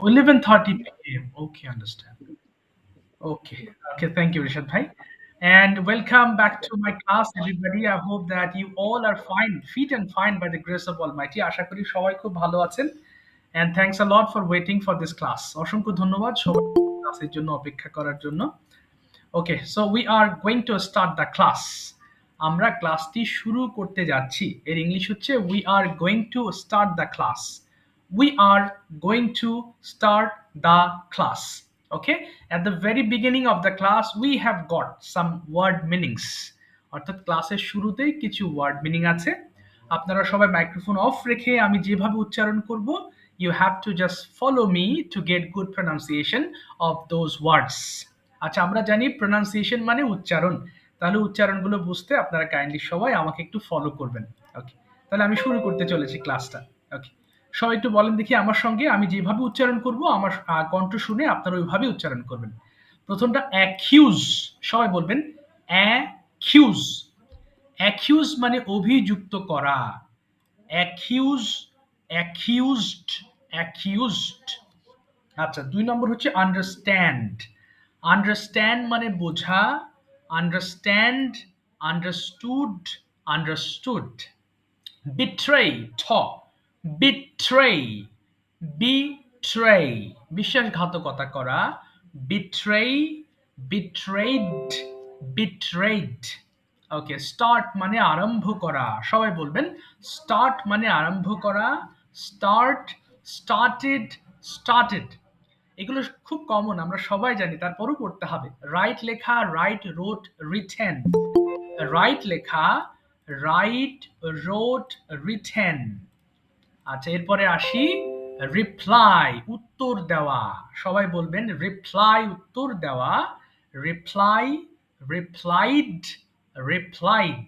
11:30 p.m. Okay, understand. Okay. Okay, thank you, Rishad Bhai. And welcome back to my class, everybody. I hope that you all are fine, fit and fine by the grace of Almighty. আশা করি সবাই খুব ভালো আছেন। And thanks a lot for waiting for this class. অসংখ্য ধন্যবাদ সবাই ক্লাসের জন্য অপেক্ষা করার জন্য। Okay, so we are going to start the class. আমরা ক্লাসটি শুরু করতে যাচ্ছি। এর ইংলিশ হচ্ছে we are going to start the class. We are going to start the class. Okay, at the very beginning of the class we have got some word meanings. অর্থাৎ ক্লাসের শুরুতেই কিছু ওয়ার্ড মিনিং আছে। আপনারা সবাই microphone of রেখে আমি যেভাবে উচ্চারণ করব, you have to just follow me to get good pronunciation of those words. আচ্ছা, আমরা জানি প্রোনাউন্সিয়েশন মানে উচ্চারণ। তাহলে উচ্চারণগুলো বুঝতে আপনারা কাইন্ডলি সবাই আমাকে একটু ফলো করবেন। ওকে, তাহলে আমি শুরু করতে চলেছি ক্লাসটা। ওকে, সবাই একটু বলেন দেখি আমার সঙ্গে, আমি যেভাবে উচ্চারণ করব আমার কণ্ঠ শুনে আপনারা ওইভাবে উচ্চারণ করবেন। প্রথমটা অ্যাকিউজ, সবাই বলবেন অ্যাকিউজ। অ্যাকিউজ মানে অভিযুক্ত করা। Accuse, accused, accused. আচ্ছা, ২ নম্বর হচ্ছে আন্ডারস্ট্যান্ড। আন্ডারস্ট্যান্ড মানে বোঝা, আন্ডারস্ট্যান্ড, আন্ডারস্টুড, আন্ডারস্টুড। বিট্রে, ঠ, বিট্রে, বিট্রে, বিশ্বাসঘাতকতা করা। Betray, betrayed, betrayed. Okay, start মানে আরম্ভ করা। সবাই বলবেন স্টার্ট মানে আরম্ভ করা। Start, started, started. এগুলো খুব কমন, আমরা সবাই জানি, তারপরও পড়তে হবে। রাইট লেখা, রাইট, রোট, রিটেন। রাইট লেখা, রাইট, রোট, রিটেন। আচ্ছা, এরপরে আসি রিপ্লাই, উত্তর দেওয়া। সবাই বলবেন রিপ্লাই, উত্তর দেওয়া। Reply, replied, replied.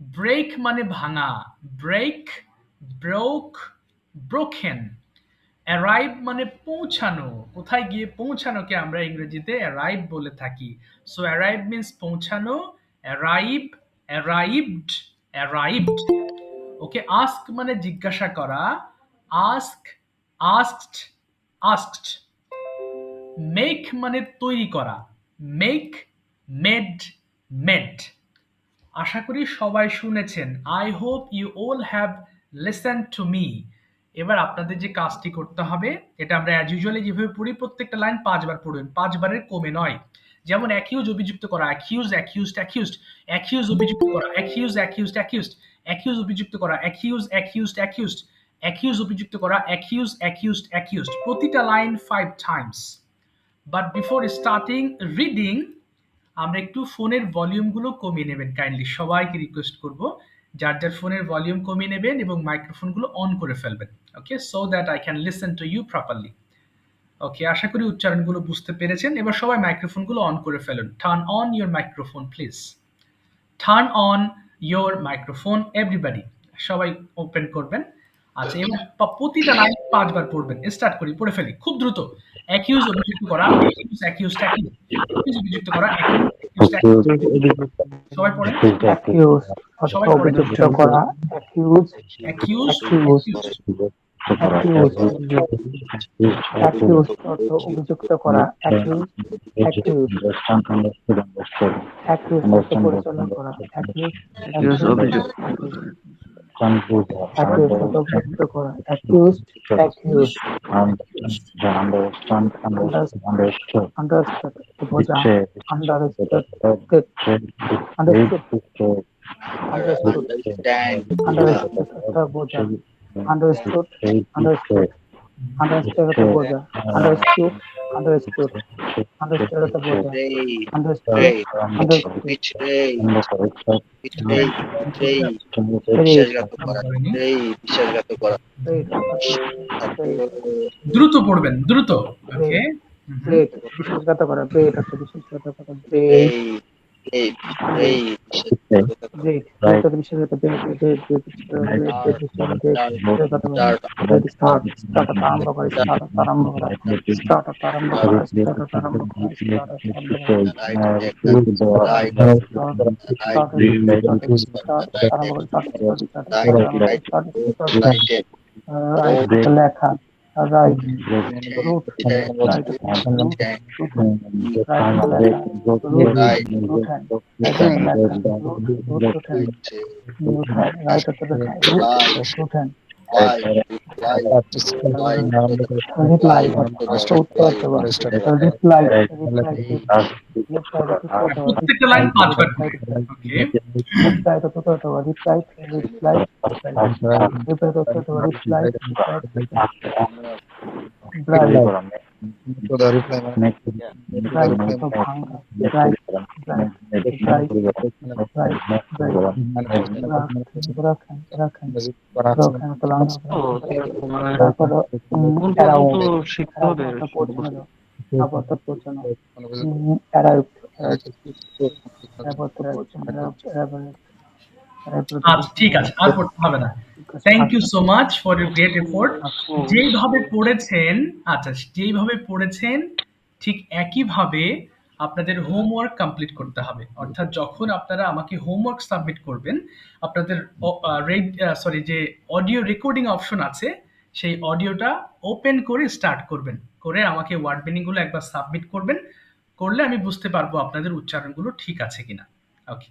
ব্রেক মানে ভাঙা। Break, broke, broken. অ্যারাইভ মানে পৌঁছানো। কোথায় গিয়ে পৌঁছানোকে আমরা ইংরেজিতে অ্যারাইভ বলে থাকি। সো অ্যারাইভ মিন্স পৌঁছানো। Arrive, arrived, arrived. Okay, ask মানে জিজ্ঞাসা করা। Ask, asked, asked. মেক মানে তৈরি করা। Make, made, made. আশা করি সবাই শুনেছেন। I hope you all have listen to me. এবার আপনাদের যে কাজটি করতে হবে, এটা আমরা অ্যাজ ইউজুয়ালি যেভাবে পড়ি, প্রত্যেকটা লাইন ৫ বার পড়বেন, ৫ বারের কমে নয়। যেমন অ্যাকিউজ, অভিযুক্ত করা, অ্যাকিউজ, অ্যাকিউজড, অ্যাকিউজড। অ্যাকিউজ, অভিযুক্ত করা, অ্যাকিউজ, অ্যাকিউজড, অ্যাকিউজড। অ্যাকিউজ, অভিযুক্ত করা, অ্যাকিউজ, অ্যাকিউজড, অ্যাকিউজড। অ্যাকিউজ, অভিযুক্ত করা, অ্যাকিউজ, অ্যাকিউজড, অ্যাকিউজড। প্রতিটা line 5 Times. But before starting reading আমরা একটু ফোনের ভলিউমগুলো কমিয়ে নেবেন কাইন্ডলি, সবাইকে রিকোয়েস্ট করব যার যার ফোনের ভলিউম কমিয়ে নেবেন এবং মাইক্রোফোনগুলো অন করে ফেলবেন। Okay, so that I can listen to you properly. Okay, আশা করি উচ্চারণগুলো বুঝতে পেরেছেন। এবার সবাই মাইক্রোফোনগুলো অন করে ফেলুন। Turn on your microphone please. Turn on your microphone everybody. সবাই ওপেন করবেন। আচ্ছা, এবার প্রতিটা লাইন ৫ বার পড়বেন। স্টার্ট করি, পড়ে ফেলি খুব দ্রুত। অ্যাকিউজ, অভিযুক্ত করা, অ্যাকিউজ, অ্যাকিউজড, অ্যাকিউজ। অ্যাকিউজ, অভিযুক্ত করা, অ্যাকিউজ, অ্যাকিউজড, অ্যাকিউজ। সবাই পড়েন। অ্যাকিউজ অর্থ সবাই পড়েন। অভিযুক্ত করা। Accuse, accuse, accuse, accused. Accuse, accuse অর্থ অভিযুক্ত করা। অ্যাকিউজ, অ্যাকিউজ, অ্যাকিউজ অর্থ পরিচালনা করা। অ্যাকিউজ, অ্যাকিউজ অ্যাকিউজ, অভিযুক্ত অ্যাকিউজ, সবাই অ্যাকিউজ পড়েন। অর্থ অভিযুক্ত করা। Accuse, accuse, accused. আন্ডারস্টুড বোঝা। আন্ডারস্টুড, আন্ডারস্টুড, আন্ডারস্টুড, আন্ডারস্ট্যান্ড বোঝা, আন্ডারস্টুড অর্থ বোঝা। আন্ডারস্টুড, আন্ডারস্টুড, আন্ডারস্ট্যান্ড অর্থ বোঝা। আন্ডারস্টুড, আন্ডারস্টুড, আন্ডারস্ট্যান্ড অর্থ বোঝা। Betray, understood, understood, betray, betray, betray, betrayed, বিশ্বাসঘাত করা, করেনি। বিট্রেই, বিশ্বাসঘাত করা। প্রেড অর্থ প্রেড, দ্রুত পড়বেন, দ্রুত। ওকে। প্রেড, প্রেড বিশ্বাসঘাত করা। প্রেড অর্থ বিশ্বাসঘাত করা। প্রেড, এই, এই, প্রেড, বিট্রেই, বিশ্বাসঘাত করা। প্রেড, প্রেড অর্থ বিশ্বাসঘাত। Betrayed, betrayed, betrayed, betrayed, betrayed বিশ্বাসঘাত। প্রেড, বিশ্বাসঘাত করা। স্টার্ট, প্রেড, স্টার্ট, স্টার্ট অর্থ আরম্ভ করা। স্টার্ট, স্টার্ট অর্থ আরম্ভ করা। স্টার্ট অর্থ আরম্ভ করা। স্টার্ট অর্থ আরম্ভ করা। স্টার্ট অর্থ আরম্ভ করা। রাইট লেখা, right, start, right, start, start, start আরম্ভ করা। Start, start, start, right, start আরম্ভ করা। Right, start, start, right, right লেখা। right, root, Tank, right, root, tank, root hand, right to left hand, root, right, root hand, right to left hand, root, root, root hand, root hand, right to left hand, root, right, root hand, right, right, right, reply, right, উত্তর হতে পারে, reply, reply, reply to উত্তর হতে পারে, প্রত্যেকটা reply, line 5 বার reply করে। to okay, reply to উত্তর হতে পারে, reply, reply, reply to উত্তর হতে পারে, reply, reply, bright, bright তো ভাঙা, bright, bright, bright, bright, bright, রাখেন, রাখেন, রাখেন তো ভাঙা, তারপর অ্যারাউন্ড, অ্যারাউন্ড একটা পৌঁছানো যাও, তারপর তো পৌঁছানো, অ্যারাউন্ড, তারপর তো পৌঁছানো, আচ্ছা ঠিক আছে, আর পড়তে হবে না। Thank you so much for your great effort. যেইভাবে পড়েছেন, আচ্ছা যেইভাবে পড়েছেন ঠিক একইভাবে আপনাদের হোমওয়ার্ক কমপ্লিট করতে হবে। অর্থাৎ যখন আপনারা আমাকে হোমওয়ার্ক সাবমিট করবেন, আপনাদের যে অডিও রেকর্ডিং অপশন আছে, সেই অডিওটা ওপেন করে স্টার্ট করবেন, করে আমাকে ওয়ার্ড মিনিং গুলো একবার সাবমিট করবেন। করলে আমি বুঝতে পারবো আপনাদের উচ্চারণগুলো ঠিক আছে কিনা। ওকে,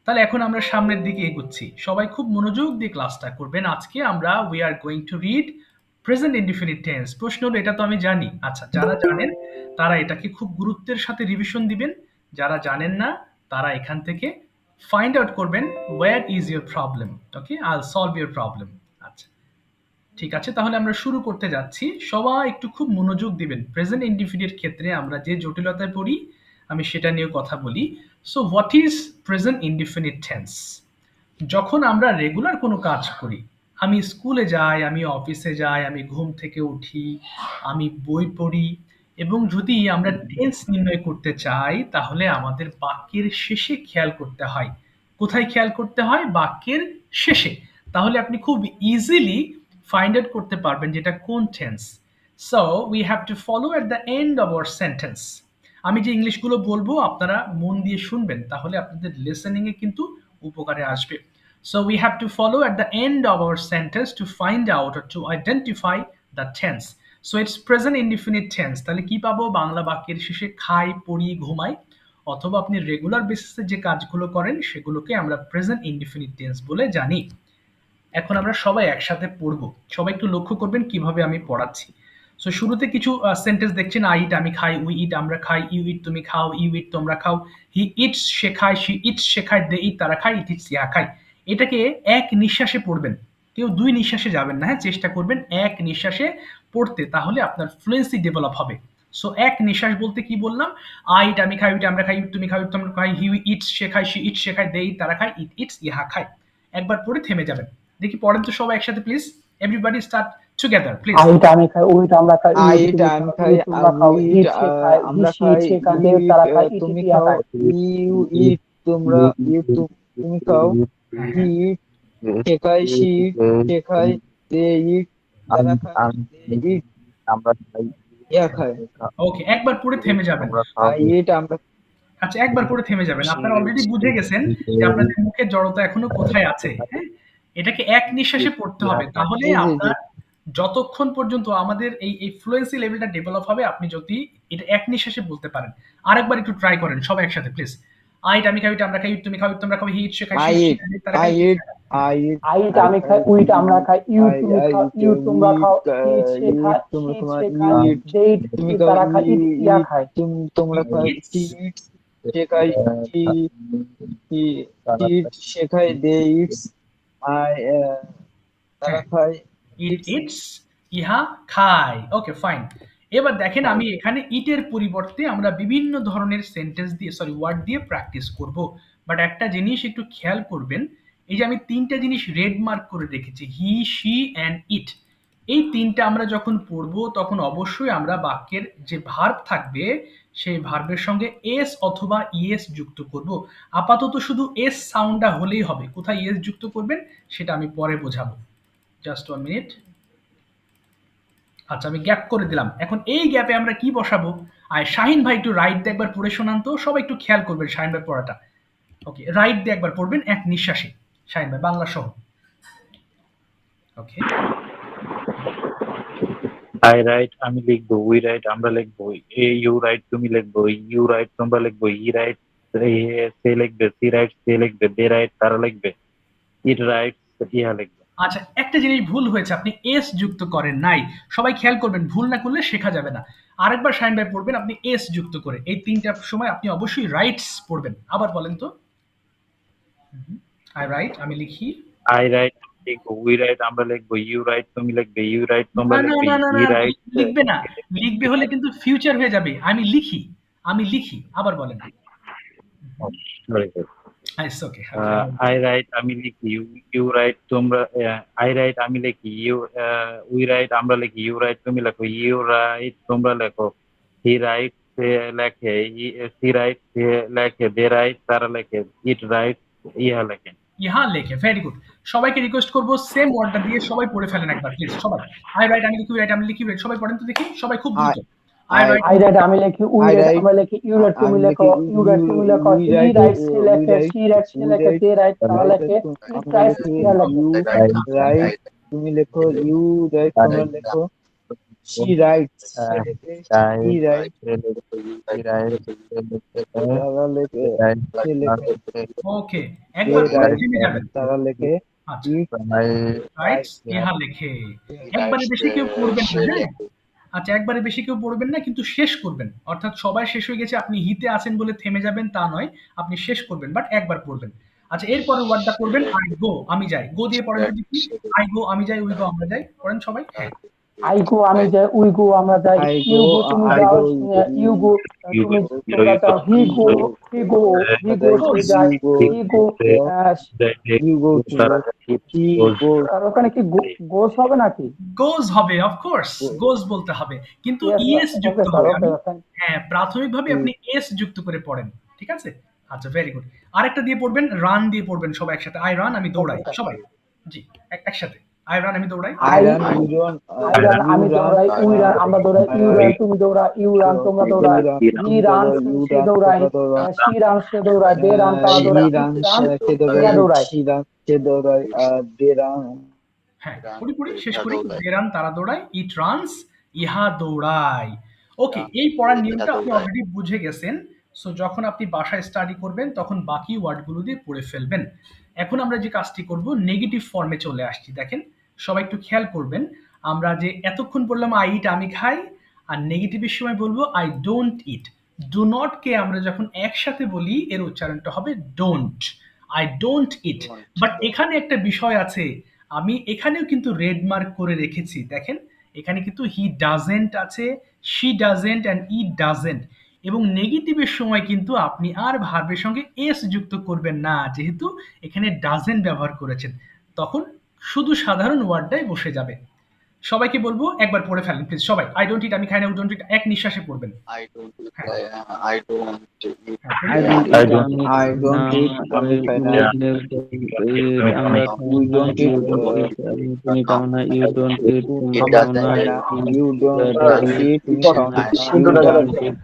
তাহলে এখন আমরা সামনের দিকে এগোচ্ছি। সবাই খুব মনোযোগ দিয়ে ক্লাসটা করবেন। আজকে আমরা we are going to read present indefinite tense. প্রশ্ন হলো, এটা তো আমি জানি। আচ্ছা, যারা জানেন তারা এটাকে খুব গুরুত্বের সাথে রিভিশন দিবেন। যারা জানেন না তারা এখান থেকে ফাইন্ড আউট করবেন where is your problem. Okay, I will solve your problem. আচ্ছা ঠিক আছে, তাহলে আমরা শুরু করতে যাচ্ছি। সবাই একটু খুব মনোযোগ দিবেন। প্রেজেন্ট ইনডিফিনিট ক্ষেত্রে আমরা যে জটিলতায় পড়ি আমি সেটা নিয়ে কথা বলি। So what is present indefinite tense? যখন আমরা রেগুলার কোনো কাজ করি, আমি স্কুলে যাই, আমি অফিসে যাই, আমি ঘুম থেকে উঠি, আমি বই পড়ি, এবং যদি আমরা টেন্স নির্ণয় করতে চাই তাহলে আমাদের বাক্যের শেষে খেয়াল করতে হয়। কোথায় খেয়াল করতে হয়? বাক্যের শেষে। তাহলে আপনি খুব ইজিলি ফাইন্ড আউট করতে পারবেন যেটা কোন tense. So we have to follow at the end of our sentence. আমি যে ইংলিশগুলো বলবো আপনারা মন দিয়ে শুনবেন, তাহলে আপনাদের লিসেনিং এ কিন্তু উপকারে আসবে। So we have to follow at the end of our sentence to find out or to identify the tense. So it's present indefinite tense. তাহলে কি পাবো? বাংলা বাক্যের শেষে খাই, পড়ি, ঘুমাই, অথবা আপনি রেগুলার বেসিসে যে কাজগুলো করেন সেগুলোকে আমরা প্রেজেন্ট ইনডিফিনিট টেন্স বলে জানি। এখন আমরা সবাই একসাথে পড়বো। সবাই একটু লক্ষ্য করবেন কিভাবে আমি পড়াচ্ছি। সো শুরুতে কিছু সেন্টেন্স দেখছেন, আই ইট আমি খাই, উই ইট আমরা খাই, ইউ ইট তুমি খাও, ইউ ইট তোমরা খাও, হি ইটস সে খায়, শি ইটস সে খায়, দে ইট তারা খায়, ইট ইটস ইহা খায়। এটাকে এক নিঃশ্বাসে পড়বেন, কেউ দুই নিঃশ্বাসে যাবেন না। হ্যাঁ, চেষ্টা করবেন এক নিঃশ্বাসে পড়তে, তাহলে আপনার ফ্লুয়েন্সি ডেভেলপ হবে। সো এক নিঃশ্বাস বলতে কি বললাম? আই ইট আমি খাই, উইট আমরা খাই, ইট তুমি খাও, ইট তোমরা খাই, হি ইটস সে খায়, শি ইটস সে খায়, দে ইট তারা খায়, ইট ইটস ইহা খায়। একবার পড়ে থেমে যাবেন। দেখি পড়েন তো সবাই একসাথে please. Everybody start together please. I eat আমি খাই, উইট আমরা খাই, ইট আইট তুমি আমি খাও, খাই, ইট তোমরা খাও, উইট হিট সে খায়, হি আমরা সি ইট খাই, সে খায়, দে ইট তারা খায়, ইট ইট তুমি ইহা খাও, খায়। ইউ ইট তোমরা, ইউ তুমি খাও, হ্যাঁ, হি ইট সে খায়, শি ইট সে খায়, দে ইট তারা খায়, দে ইট ইয়া খায়। ওকে, একবার পড়ে থেমে যাবেন। আই ইট আমরা আচ্ছা, একবার পড়ে থেমে যাবেন। আপনারা অলরেডি বুঝে গেছেন যে আপনাদের মুখের জড়তা এখনো কোথায় আছে। হ্যাঁ, এটাকে এক নিঃশ্বাসে পড়তে হবে, তাহলে জি জি জি আপনার যতক্ষণ পর্যন্ত আমাদের এই ফ্লুয়েন্সি লেভেলটা ডেভেলপ হবে, আপনি যদি এটা এক নিঃশ্বাসে বলতে পারেন। আরেকবার একটু ট্রাই করেন সবাই একসাথে প্লিজ। আইট আমি খাই, উইট আমরা খাই, ইট তুমি খাও, ইট তোমরা খাও, হি ইট সে খায়, শি আই ইট সে ইট খায়, দে তারা আই খায়, ইট আই ইট আইট আমি খাই, উইট আমরা খাই, ইউ আই তুমি আই খাও, ইট ইউ তোমরা খাও, হিট সে ইট খায়, তোমরা শি ইট তোমার সে খায়, ইট দে ইট তুমি খাও, তারা খায়, ইট ইয়া ইট খায়। তোমরা হি খাও, ইটস হি ইটস সে খায়, হি হি ইট সে খায়, দে ইটস আই তারা হ্যাঁ, খায়, ইট ইটস ইটস ইহা খায়। Okay fine. এবার দেখেন আমি এখানে ইটের পরিবর্তে আমরা বিভিন্ন ধরনের সেন্টেন্স দিয়ে ওয়ার্ড দিয়ে প্র্যাকটিস করব। বাট একটা জিনিস একটু খেয়াল করবেন, এই যে আমি তিনটা জিনিস রেড মার্ক করে রেখেছি, হি শি অ্যান্ড ইট। এই তিনটা আমরা যখন পড়বো তখন অবশ্যই আমরা বাক্যের যে ভার্ব থাকবে সেই ভার্বের সঙ্গে এস অথবা ইএস যুক্ত করব। আপাতত শুধু এস সাউন্ডটা হলেই হবে, কোথায় ইএস যুক্ত করবেন সেটা আমি পরে বোঝাবো। Just 1 minute. আচ্ছা, আমি গ্যাপ করে দিলাম। এখন এই গ্যাপে আমরা কি বসাবো? আর শাহিন ভাই একটু রাইট দিয়ে একবার পড়ে শোনান তো। সবাই একটু খেয়াল করবেন শাহিন ভাই পড়াটা। ওকে, রাইট দিয়ে একবার পড়বেন এক নিঃশ্বাসে। শাহিন ভাই বাংলা সহ। ওকে, আই রাইট আমি লিখবো, উই রাইট আমরা লিখবো, ইউ রাইট তুমি লিখবো, ইউ রাইট তোমরা লিখবো, ই রাইট সে লিখবে, সি রাইট সে লিখবে, দে রাইট তারা লিখবে, ইট রাইট ইহা লিখবে। আচ্ছা, একটা জিনিস ভুল হয়েছে, আপনি এস যুক্ত করেন নাই। সবাই খেয়াল করবেন, ভুল না করলে শেখা যাবে না। আরেকবার শাহিন ভাই পড়বেন আপনি এস যুক্ত করে। এই তিনটার সময় আপনি অবশ্যই রাইটস পড়বেন। আবার বলেন তো। আই রাইট আমি লিখি। আই রাইট লিখবো, উই রাইট আমরা লিখবো, ইউ রাইট তুমি লিখবে, ইউ রাইট তোমরা না না লিখবে, না না ই না, রাইট লিখবে না। লিখবে হলে কিন্তু ফিউচার হয়ে যাবে। আমি লিখি, আমি লিখি। আবার বলেন। It's okay. আই রাইট আমি লিখি, ইউ রাইট তোমরা, আই রাইট আমি লিখি, উই রাইট আমরা লিখি, ইউ রাইট তুমি লেখো, ইউ রাইট তোমরা লেখো, হি রাইট সে লেখে, সি রাইট সে লেখে, দে রাইট তারা লেখে, ইট রাইট ইহা লেখে। ইহা লেখে। Very good. সবাইকে রিকোয়েস্ট করবো সেম ওয়ার্ডটা দিয়ে সবাই পড়ে ফেলেন একবার প্লিজ। সবাই আই রাইট আমি লিখি, রাইট আমি লিখি, রাইট সবাই পড়েন তো দেখি। সবাই খুব দ্রুত। আই রাইট আই রাইট আমি লিখি, উই I রাইট write, আমরা লিখি, ইউ রাইট তুমি আমি লেখো, লিখি, ইউ রাইট তুমি লেখো, we হি write, রাইট সে we লেখে, write, সি রাইট সে we লেখে, write, দে রাইট তারা লেখে, ইট আমি রাইট লিখি, ইহা লেখে। you write, তুমি লেখো, you write, তোমরা লেখো, she writes, সে লেখে, he writes, তারা লেখে, সে লেখে, ওকে, they একবার পড়ে write, থেমে যাবেন। তারা লেখে, আচ্ছা, it রাইটস ইহা লেখে। একবারে বেশি কেউ পড়বেন না, হ্যাঁ? আচ্ছা, একবারে বেশি কেউ পড়বেন না, কিন্তু শেষ করবেন। অর্থাৎ সবাই শেষ হয়ে গেছে, আপনি হিতে আছেন বলে থেমে যাবেন তা নয়, আপনি শেষ করবেন, বাট একবার পড়বেন। আচ্ছা, এরপরের ওয়ার্ডটা পড়বেন আই গো আমি যাই। গো দিয়ে পড়েন তো দেখি। আই গো আমি যাই, উই গো আমরা যাই। পড়েন সবাই। হ্যাঁ। আই গো আমি যাই, উই গো আমরা যাই, I ইউ go, গো তুমি I যাও, go, ইউ গো ইউ তুমি গো তোমরা যাও, হি গো হি গো হি গো সে যায়, you go, he go you go to work, he goes, আর ওখানে কি গোস হবে নাকি? গোজ হবে, অফ কোর্স গোজ বলতে হবে, কিন্তু ইএস যুক্ত ওকে স্যার, হবে। ওকে আমি ওকে। হ্যাঁ, প্রাথমিকভাবে আপনি এস যুক্ত করে পড়েন, ঠিক আছে? আচ্ছা, ভেরি গুড। আরেকটা দিয়ে পড়বেন, রান দিয়ে পড়বেন সবাই একসাথে। আই রান আমি দৌড়াই, Okay, sir. সবাই। জি, একসাথে। আই রান আমি দৌড়াই। I run, you run, I run you আমি run, দৌড়াই, উই রান আমরা দৌড়াই, ইউ রান তুমি দৌড়াও, ইউ রান তোমরা দৌড়াও, হি রান সে দৌড়ায়, শি রান সে দৌড়ায়, দে রান তারা he দৌড়ায়, ইট runs, রান সে এরা দৌড়ায়, দৌড়ায়। she runs, সে দৌড়ায়, they run, হ্যাঁ, পড়ি শেষ করি। দে রান তারা দৌড়ায়, ইট রানস ইহা দৌড়ায়। ওকে, এই পড়ার নিয়মটা আপনি অলরেডি বুঝে গেছেন। সো যখন আপনি বাসায় স্টাডি করবেন তখন বাকি ওয়ার্ডগুলো দিয়ে পড়ে ফেলবেন। এখন আমরা যে কাজটি করব, নেগেটিভ ফর্মে চলে আসছি। দেখেন, সবাই একটু খেয়াল করবেন। আমরা যে এতক্ষণ বললাম আই ইট আমি খাই, আর নেগেটিভের সময় বলবো I don't eat. Do not কে আমরা যখন একসাথে বলি এর উচ্চারণটা হবে don't. I don't eat. But এখানে একটা বিষয় আছে, আমি এখানেও কিন্তু রেড মার্ক করে রেখেছি। দেখেন, এখানে কিন্তু হি ডাজেন্ট আছে, she doesn't and it doesn't. এবং নেগেটিভের সময় কিন্তু আপনি আর ভার্বের সঙ্গে এস যুক্ত করবেন না, যেহেতু এখানে ডাজেন্ট ব্যবহার করেছেন। তখন শুধু সাধারণ ওয়ার্ডটাই বসে যাবে। সবাইকে বলবো একবার পড়ে ফেলেন প্লিজ সবাই। আই ডোন্ট ইট আমি খাই না, উই ডোন্ট ইট এক নিঃশ্বাসে পড়বেন। I don't I don't eat. হ্যাঁ, I don't eat, I don't eat, আমি খাই না, we don't eat, তুমি খাও না, ইউ ডোন্ট ইট তুমি It খাও doesn't না, you don't eat, তুমি খাও না, you don't eat,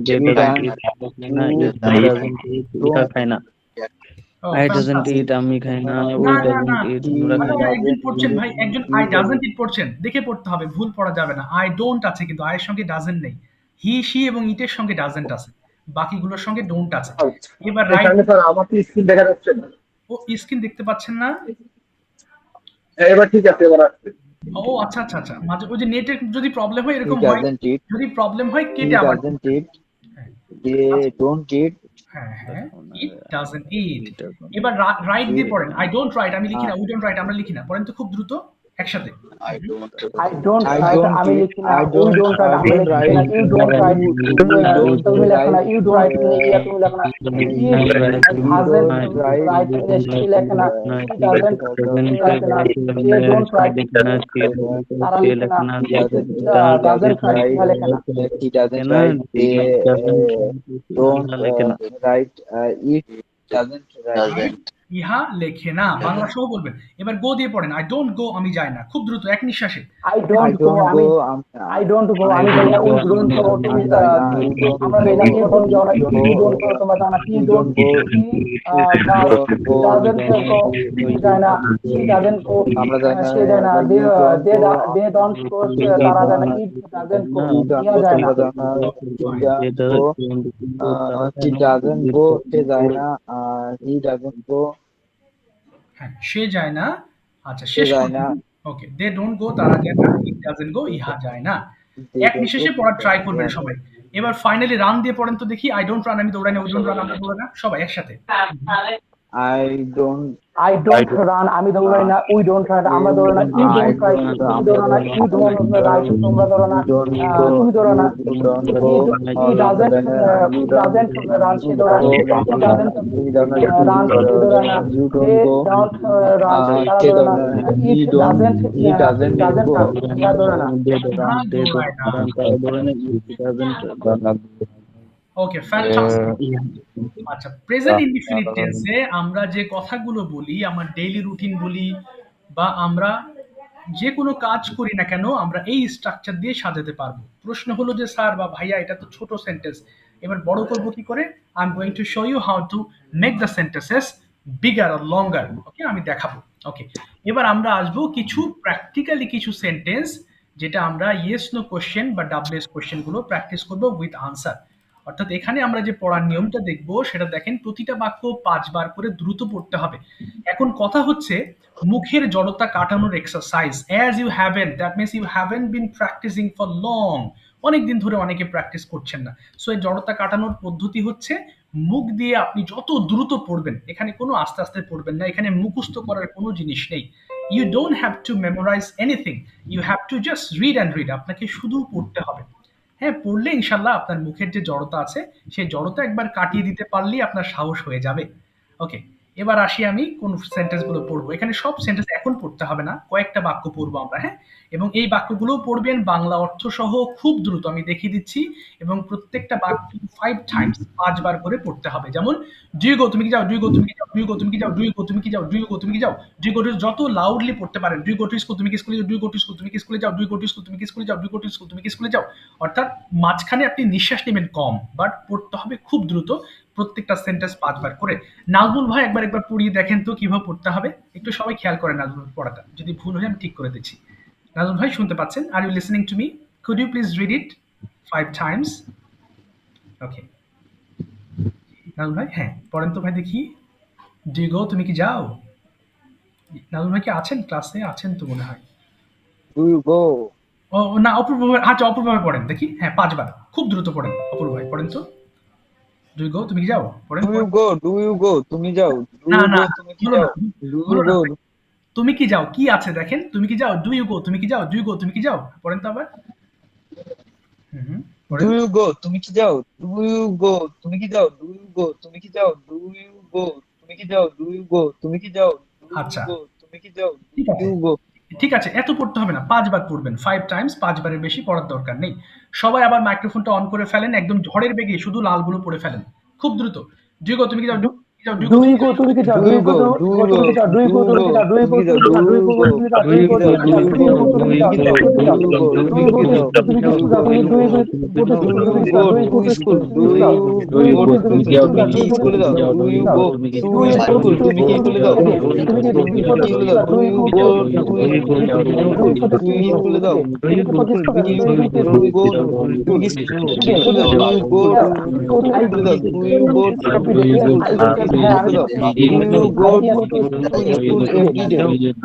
they you doesn't don't, eat না, you ইট ডাজন্ট ইট ইহা খায় না, ও, আই ডাজন্ট fantastic. ইট আমি খাই না, উই না না ডাজন্ট না, ইট আমরা খাই না। একজন পড়ছেন ভাই, একজন আই ডাজেন্ট ইট পড়ছেন, দেখে পড়তে হবে, ভুল পড়া যাবে না। আই ডোন্ট আছে কিন্তু আয়ের সঙ্গে ডাজেন্ট নেই। হি শি এবং ইটের সঙ্গে ডাজেন্ট আছে, বাকিগুলোর সঙ্গে ডোন্ট আছে। এবার রাইট। স্যার আমার তো স্ক্রিন দেখা যাচ্ছে না। ও, স্ক্রিন দেখতে পাচ্ছেন না? এবার ঠিক আছে, এবার আসছে। ও আচ্ছা আচ্ছা আচ্ছা, মাঝে ওই যে নেটের যদি প্রবলেম হয় he এরকম হয়, doesn't eat, যদি প্রবলেম হয় he কেটে আবার doesn't eat, they don't eat, হ্যাঁ হ্যাঁ, ইট ডাজন্ট ইট। এবার রাইট দিয়ে পড়েন। আই ডোন্ট রাইট আমি লিখি না, উই ডোন্ট রাইট আমরা লিখি না। পড়েন তো খুব দ্রুত একসাথে। I don't I don't I right don't আমি eat, লিখি না, I we don't, don't write আমরা লিখি না, ইউ ডোন্ট রাইট তুমি লেখো না, ইউ ডোন্ট রাইট ইয়া তুমি লেখো না, হি হাজেন্ট রাইট সে লেখে না, হি ডাজেন্ট লেখে না, দে ডোন্ট রাইট তারা লেখে না, ডাজেন্ট রাইট ইহা লেখে না। he doesn't write, they don't write, it doesn't write, doesn't ইহা লেখে না, বাংলা সহ বলবেন। এবার গো দিয়ে পড়েন, আই ডোন্ট গো, আমি যাই না, খুব দ্রুত এক নিঃশ্বাসে। I don't go, আমি I don't go, আমি যাই না, we don't go, তুমি আমরা যাই না, you don't যাও না, you don't go, তোমরা যাও না, he don't he doesn't go, যায় না, she doesn't go, আমরা যাই না, সে যায় না, they don't go, তারা যায় না, it doesn't go, ইয়া যায় না। he doesn't go, সে যায় না, he doesn't go, হ্যাঁ, সে যায় না, আচ্ছা সে শেষ যায় না, ওকে, দে ডোন্ট গো, তারা যায় না, ইট ডাজন্ট গো, ইহা যায় না। এক নিঃশ্বাসে পড়ার ট্রাই করবেন সবাই। এবার ফাইনালি রান দিয়ে পড়েন তো দেখি, আই ডোন্ট রান, আমি দৌড়াই না, উই ডোন্ট রান, আমরা দৌড়াই না, সবাই একসাথে। I don't I don't run, আমি দৌড়াই না, we don't run, আমরা দৌড়াই না, you don't try, তুমি দৌড়াও না, you don't ride, তোমরা দৌড়াও না, তুমি দৌড়াও না, he doesn't run, সে দৌড়ায় না, he doesn't run, সে দৌড়ায় না, they don't run, তারা দৌড়ায় না, he doesn't run, ইয়া দৌড়ায় না। ওকে, ফ্যান্টাস্টিক। আচ্ছা, প্রেজেন্ট ইনডিফিনিট টেন্সে আমরা যে কথাগুলো বলি, আমার ডেইলি রুটিন বলি বা আমরা যে কোনো কাজ করি না কেন, আমরা এই স্ট্রাকচার দিয়ে সাজাতে পারবো। প্রশ্ন হলো যে স্যার বা ভাইয়া এটা তো ছোট সেন্টেন্স, এবার বড় করবো কি করে? I am going to show you how to make the sentences bigger or longer. Okay, আমি দেখাবো। ওকে, এবার আমরা আসবো কিছু প্র্যাকটিক্যালি কিছু সেন্টেন্স যেটা আমরা ইয়েস নো কোশ্চেন বা ডাব্লিউএস কোশ্চেন গুলো প্র্যাকটিস করবো উইথ আনসার। অর্থাৎ এখানে আমরা যে পড়ার নিয়মটা দেখবো সেটা দেখেন, প্রতিটা বাক্য 5 বার করে দ্রুত পড়তে হবে। এখন কথা হচ্ছে মুখের জড়তা কাটানোর exercise, as you haven, that means you haven been practising for long, অনেকদিন ধরে অনেকে প্র্যাকটিস করছেন না। সো এই জড়তা কাটানোর পদ্ধতি হচ্ছে মুখ দিয়ে আপনি যত দ্রুত পড়বেন, এখানে কোনো আস্তে আস্তে পড়বেন না, এখানে মুখস্থ করার কোনো জিনিস নেই। You don't have to memorise anything, you have to just read and read, আপনাকে শুধু পড়তে হবে। হ্যাঁ, পড়লে ইনশাল্লাহ আপনার মুখের যে জড়তা আছে সেই জড়তা একবার কাটিয়ে দিতে পারলেই আপনার সাহস হয়ে যাবে। ওকে, এবার আসি আমি কোন সেন্টেন্স গুলো পড়বো। এখানে সব সেন্টেন্স এখন পড়তে হবে না, কয়েকটা বাক্য পড়বো আমরা। হ্যাঁ, এবং এই বাক্যগুলো পড়বেন বাংলা অর্থ সহ খুব দ্রুত, আমি দেখিয়ে দিচ্ছি। এবং প্রত্যেকটা বাক্য 5 টাইমস, 5 বার করে পড়তে হবে। যেমন ডু ইউ গো, তুমি কি যাও, ডু ইউ গো, তুমি কি যাও, ডু ইউ গো, তুমি কি যাও, ডু ইউ গো, তুমি কি যাও, ডু ইউ গো, তুমি কি যাও, ডু ইউ গো টু, যত লাউডলি পড়তে পারেন। Do you go to school, তুমি কি স্কুলে যাও, do you go to school, তুমি কি স্কুলে যাও, do you go to school, তুমি কি স্কুলে যাও, do you go to school, তুমি কি স্কুলে যাও। অর্থাৎ মাঝখানে আপনি নিঃশ্বাস নেবেন কম, বাট পড়তে হবে খুব দ্রুত, প্রত্যেকটা সেন্টেন্স 5 বার করে। নাজমুল ভাই একবার পড়িয়ে দেখেন তো কিভাবে পড়তে হবে, একটু সবাই খেয়াল করেন নাজমুল পড়াটা, যদি ভুল হয় আমি ঠিক করে দিচ্ছি। নাজমুল ভাই শুনতে পাচ্ছেন? Are you listening to me? Could you please read it 5 times? Okay, Nazmul ভাই হ্যাঁ পড়েন তো ভাই দেখি। ডু ইউ গো, তুমি কি যাও। নাজমুল ভাই কি আছেন ক্লাসে? আছেন তো মনে হয়। do you go, ও না, অপূর্ব ভাই, আচ্ছা অপূর্ব ভাই পড়েন দেখি। হ্যাঁ 5 বার, খুব দ্রুত পড়েন। অপূর্ব ভাই পড়েন তো। ডু ইউ গো, তুমি কি যাও, পড়েন। do you go, do you go, তুমি যাও, do না you না, go, তুমি কি হলো যাও, না, do you হলো না। go, তুমি কি যাও কি আছে দেখেন, তুমি কি যাও, ডু ইউ গো, তুমি কি যাও, ডু ইউ গো, তুমি কি যাও, পড়েন তো আবার। do you go, তুমি কি যাও, do you go, তুমি কি যাও, do you go, তুমি কি যাও, do you go, তুমি কি যাও, do you go, তুমি কি যাও, do you আচ্ছা, go, তুমি কি যাও, ঠিক do আছে, you go, ঠিক আছে, এত পড়তে হবে না, 5 বার পড়বেন, 5 টাইমস, 5 বারের বেশি পড়ার দরকার নেই। সবাই আবার মাইক্রোফোনটা অন করে ফেলেন, একদম ঝড়ের বেগে শুধু লালগুলো পড়ে ফেলেন খুব দ্রুত। ডু ইউ গো, তুমি কি যাও, ডু ইউ যাও, ডু Do you go, তুমি কি যাও, do do you you go, go, do you তুমি go, কি যাও, do you go, তুমি কি যাও, do you go, তুমি কি যাও, do you go, তুমি কি যাও, do you go, তুমি কি যাও, do you go, তুমি কি যাও, do you go, তুমি কি যাও, do you go, তুমি কি যাও, do you go, তুমি কি যাও, do you go to school, do you go to school, তুমি কি স্কুলে যাও, do you go to school, তুমি কি স্কুলে যাও, do you go to school, তুমি কি স্কুলে যাও, do you go to তুমি কি স্কুলে যাও, তুমি কি স্কুলে যাও, do you go তুমি কি স্কুলে যাও, do you go স্কুলে যাও, do you go to school, তুমি কি স্কুলে যাও, do you go to school every day, তুমি কি স্কুলে যাও, do you go to school every day, do you go to school every day, তুমি কি স্কুলে প্রতিদিন যাও, do you go to school every day, তুমি কি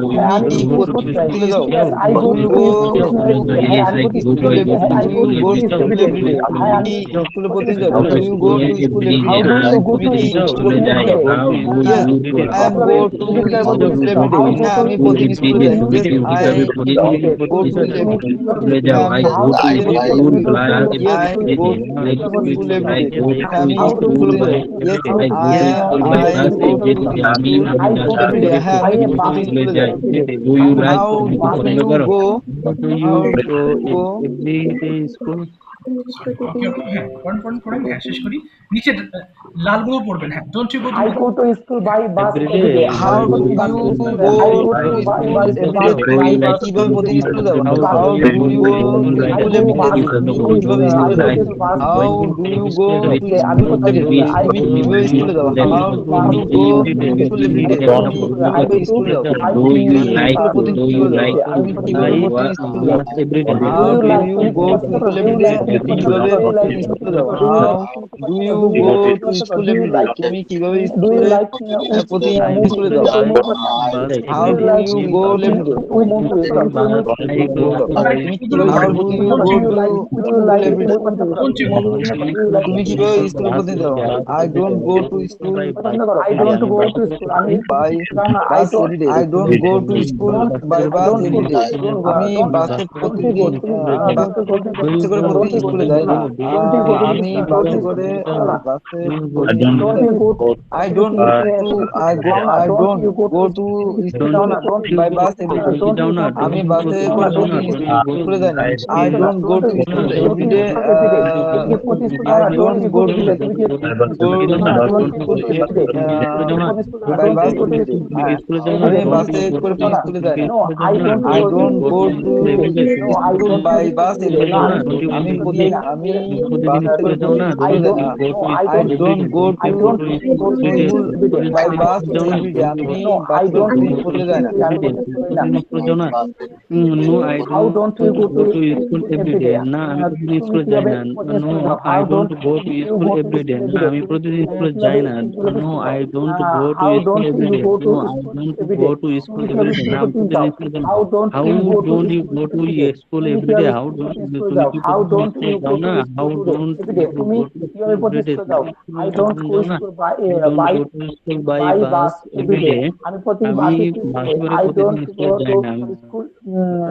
স্কুলে প্রতিদিন যাও, yes I am go to school every day, হ্যাঁ আমি প্রতিদিন স্কুলে যাই, yes I go to school every day, আমি স্কুলে যাই, yes I go to school every day, আমি স্কুলে যাই, yes I ওকে ওকে হ্যাঁ পড়েন পড়েন পড়েন হ্যাঁ শেষ করি নিচে লালগুলো পড়বেন হ্যাঁ don't you go to I go to school by bus every day. How আমি do প্রতিদিন you বাসে go স্কুলে to যাই। I go to school bus every bus day? by bus কিভাবে প্রতিদিন স্কুলে যাও? I How do you go to I school go every day? bus তুমি I কিভাবে go স্কুলে যাও? to bus How do you go to আমি school কোথায় every যাই? day? I তুমি go কিভাবে স্কুলে যাও? How do you go to school every day? তুমি কিভাবে স্কুলে যাও? I Do think you you like? are প্রতিদিন Do you স্কুলে যাও? like to আমি তুমি প্রতিদিন কিভাবে buy প্রতিদিন what স্কুলে যাও? every day? Do How you do like you তুমি go কি to করতে school do every you day? like তুমি কিভাবে do you like প্রতিদিন স্কুলে যাও? do you How do you go to school do you every day? like তুমি কিভাবে do you স্কুলে like প্রতিদিন movie স্কুলে তুমি যাও? কোন movie How do you do like you go every day? ওই movie আমরা তুমি এগুলো How পড়েন do you don't go you to school every day? Don't you তুমি কিভাবে স্কুলে প্রতিদিন যাও? I don't go to school I don't go to school আমি by bus every day. I don't go to school by bus every day. আমি বাসে বাসে করে প্রতিদিন স্কুলে যাই না। আমি বাসে করে বাসে প্রতিদিন স্কুলে যাই। I don't to I don't go to school by bus every day. আমি বাসে করে প্রতিদিন স্কুলে যাই না। I don't go to school every day. I don't go to school by bus every day. আমি বাসে করে প্রতিদিন স্কুলে যাই না। I don't go to school by bus every day. আমি বাসে করে প্রতিদিন স্কুলে যাই না। I don't go to school by bus every day. আমি বাসে করে প্রতিদিন স্কুলে যাই না। No, I don't go to school every day. না আমি প্রতিদিন স্কুলে যাই না। No, I don't go to school every day. না আমি প্রতিদিন স্কুলে যাই না। No, I don't go to school every day. No, I don't go to school every day. না আমি প্রতিদিন স্কুলে যাই না। How don't you go to school every day? How don't তুমি কি প্রতিদিন স্কুলে যাও না? How don't you go to school every day? I don't go যাও না? school by I don't go to school by bus every day. আমি প্রতিদিন আমি বাসে বাসে করে I প্রতিদিন don't স্কুলে go যাই to না। school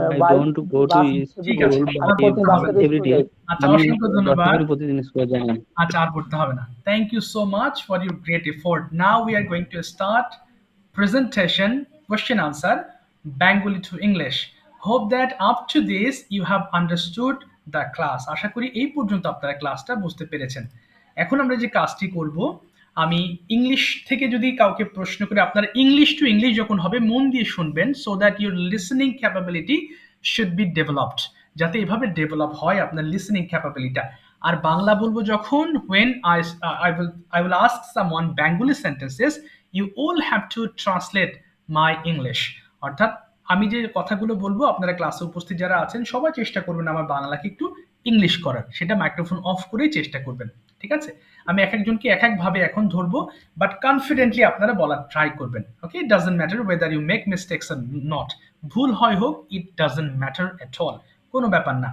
I by don't go to ঠিক আছে school আর by পড়তে bus হবে না। every day. আচ্ছা আমি অসংখ্য বাসে ধন্যবাদ করে প্রতিদিন স্কুলে যাই না। আচ্ছা আর পড়তে হবে না thank you so much for your great effort now we are going to start presentation question answer Bengali to English hope that up to this you have understood the class আশা করি এই পর্যন্ত আপনারা ক্লাসটা বুঝতে পেরেছেন এখন আমরা যে কাজটি করব আমি ইংলিশ থেকে যদি কাউকে প্রশ্ন করে আপনারা ইংলিশ টু ইংলিশ যখন হবে মন দিয়ে শুনবেন so that your listening capability should be developed যাতে এভাবে ডেভেলপ হয় আপনার লিসেনিং ক্যাপাবিলিটিটা আর বাংলা বলবো যখন when I will ask someone Bengali sentences you all have to translate my English অর্থাৎ আমি যে কথাগুলো বলবো আপনারা ক্লাসে উপস্থিত যারা আছেন সবাই চেষ্টা করবেন আমার বাংলাকে একটু ইংলিশ করার সেটা মাইক্রোফোন অফ করেই চেষ্টা করবেন ঠিক আছে আমি এক একজনকে এক এক ভাবে এখন ধরবো বাট কনফিডেন্টলি আপনারা বলার ট্রাই করবেন okay it doesn't matter whether you make mistakes or not ভুল হয় হোক it doesn't matter at all কোনো ব্যাপার না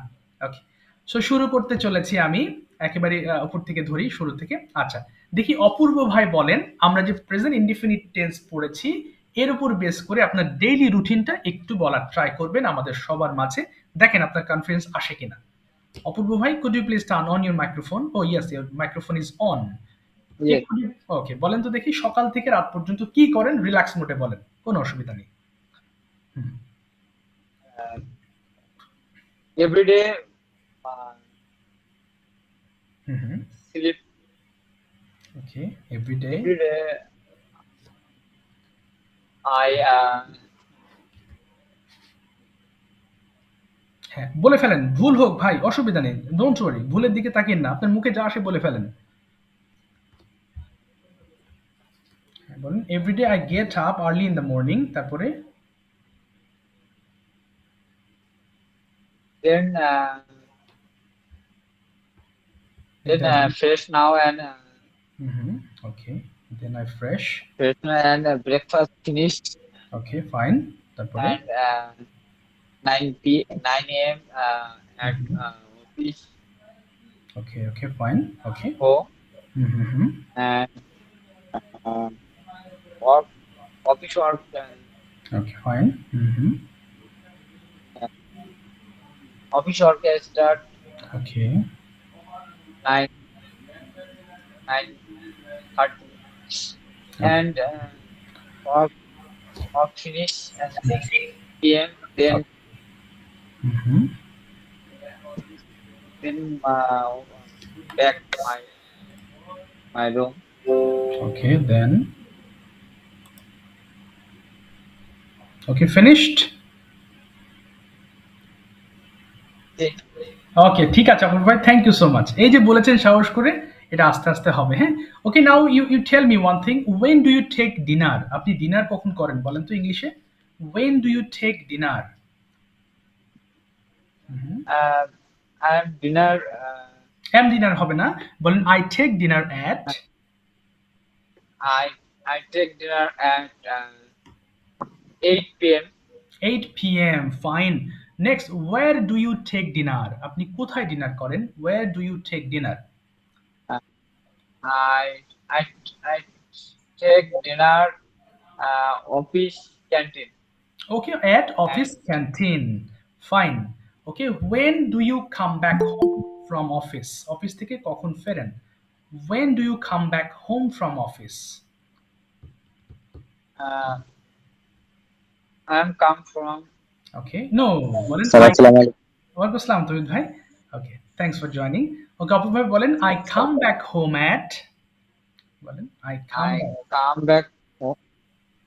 ওকে সো শুরু করতে চলেছি আমি একেবারে উপর থেকে ধরি শুরু থেকে আচ্ছা দেখি অপূর্ব ভাই বলেন আমরা যে প্রেজেন্ট ইনডিফিনিট টেন্স পড়েছি এর উপর বেস করে আপনার ডেইলি রুটিনটা একটু বলার ট্রাই করবেন আমাদের সবার মাঝে দেখেন আপনার কনফিডেন্স আসে কিনা অপূর্ব ভাই could you please turn on your microphone oh yes your microphone is on Yes. ওকে বলেন তো দেখি সকাল থেকে রাত পর্যন্ত কি করেন রিল্যাক্স মোডে বলেন কোনো অসুবিধা নেই Every day hmm sleep. Okay every day Every day I হ্যাঁ বলে ফেলেন ভুল হোক ভাই অসুবিধা নেই ডোন্ট ওয়ারি ভুলের দিকে তাকিয়েন না আপনার মুখে যা আসে বলে ফেলেন হ্যাঁ, বলেন every day I get up early in the morning তারপরে then fresh now and okay then I fresh fresh now and breakfast finished okay fine তারপরে and 9 a.m. At office okay okay fine okay home hmm and work office work okay fine office work start okay 9:30 and work finish at 6 p.m. Mhm. Then back to my room. Okay, then. Okay, finished? Then ওকে, ঠিক আছে অপূর্ব ভাই, thank you so much. এই যে বলেছেন সাহস করে, এটা আস্তে আস্তে হবে, হ্যাঁ? Okay, now you tell me one thing, when do you take dinner? আপনি ডিনার কখন করেন বলেন তো ইংলিশে? When do you take dinner? I have dinner. Am dinner হবে না, বলেন I take dinner at I I take dinner at 8 p.m. 8 p.m. Fine. Next, where do you take dinner? আপনি কোথায় ডিনার করেন? Where do you take dinner? I take dinner office canteen. Okay, at office canteen. Fine. Okay, when do you come back home from office? Office থেকে কখন ফেরেন? When do you come back home from office? Uh, I'm come from Okay, no, বলেন sir I আসসালামু আলাইকুম। ওয়ালাইকুম আসসালাম তৌহিদ ভাই। Okay, thanks for joining. Okay, Apu ভাই বলেন I come back home at বলেন I come I back come back home.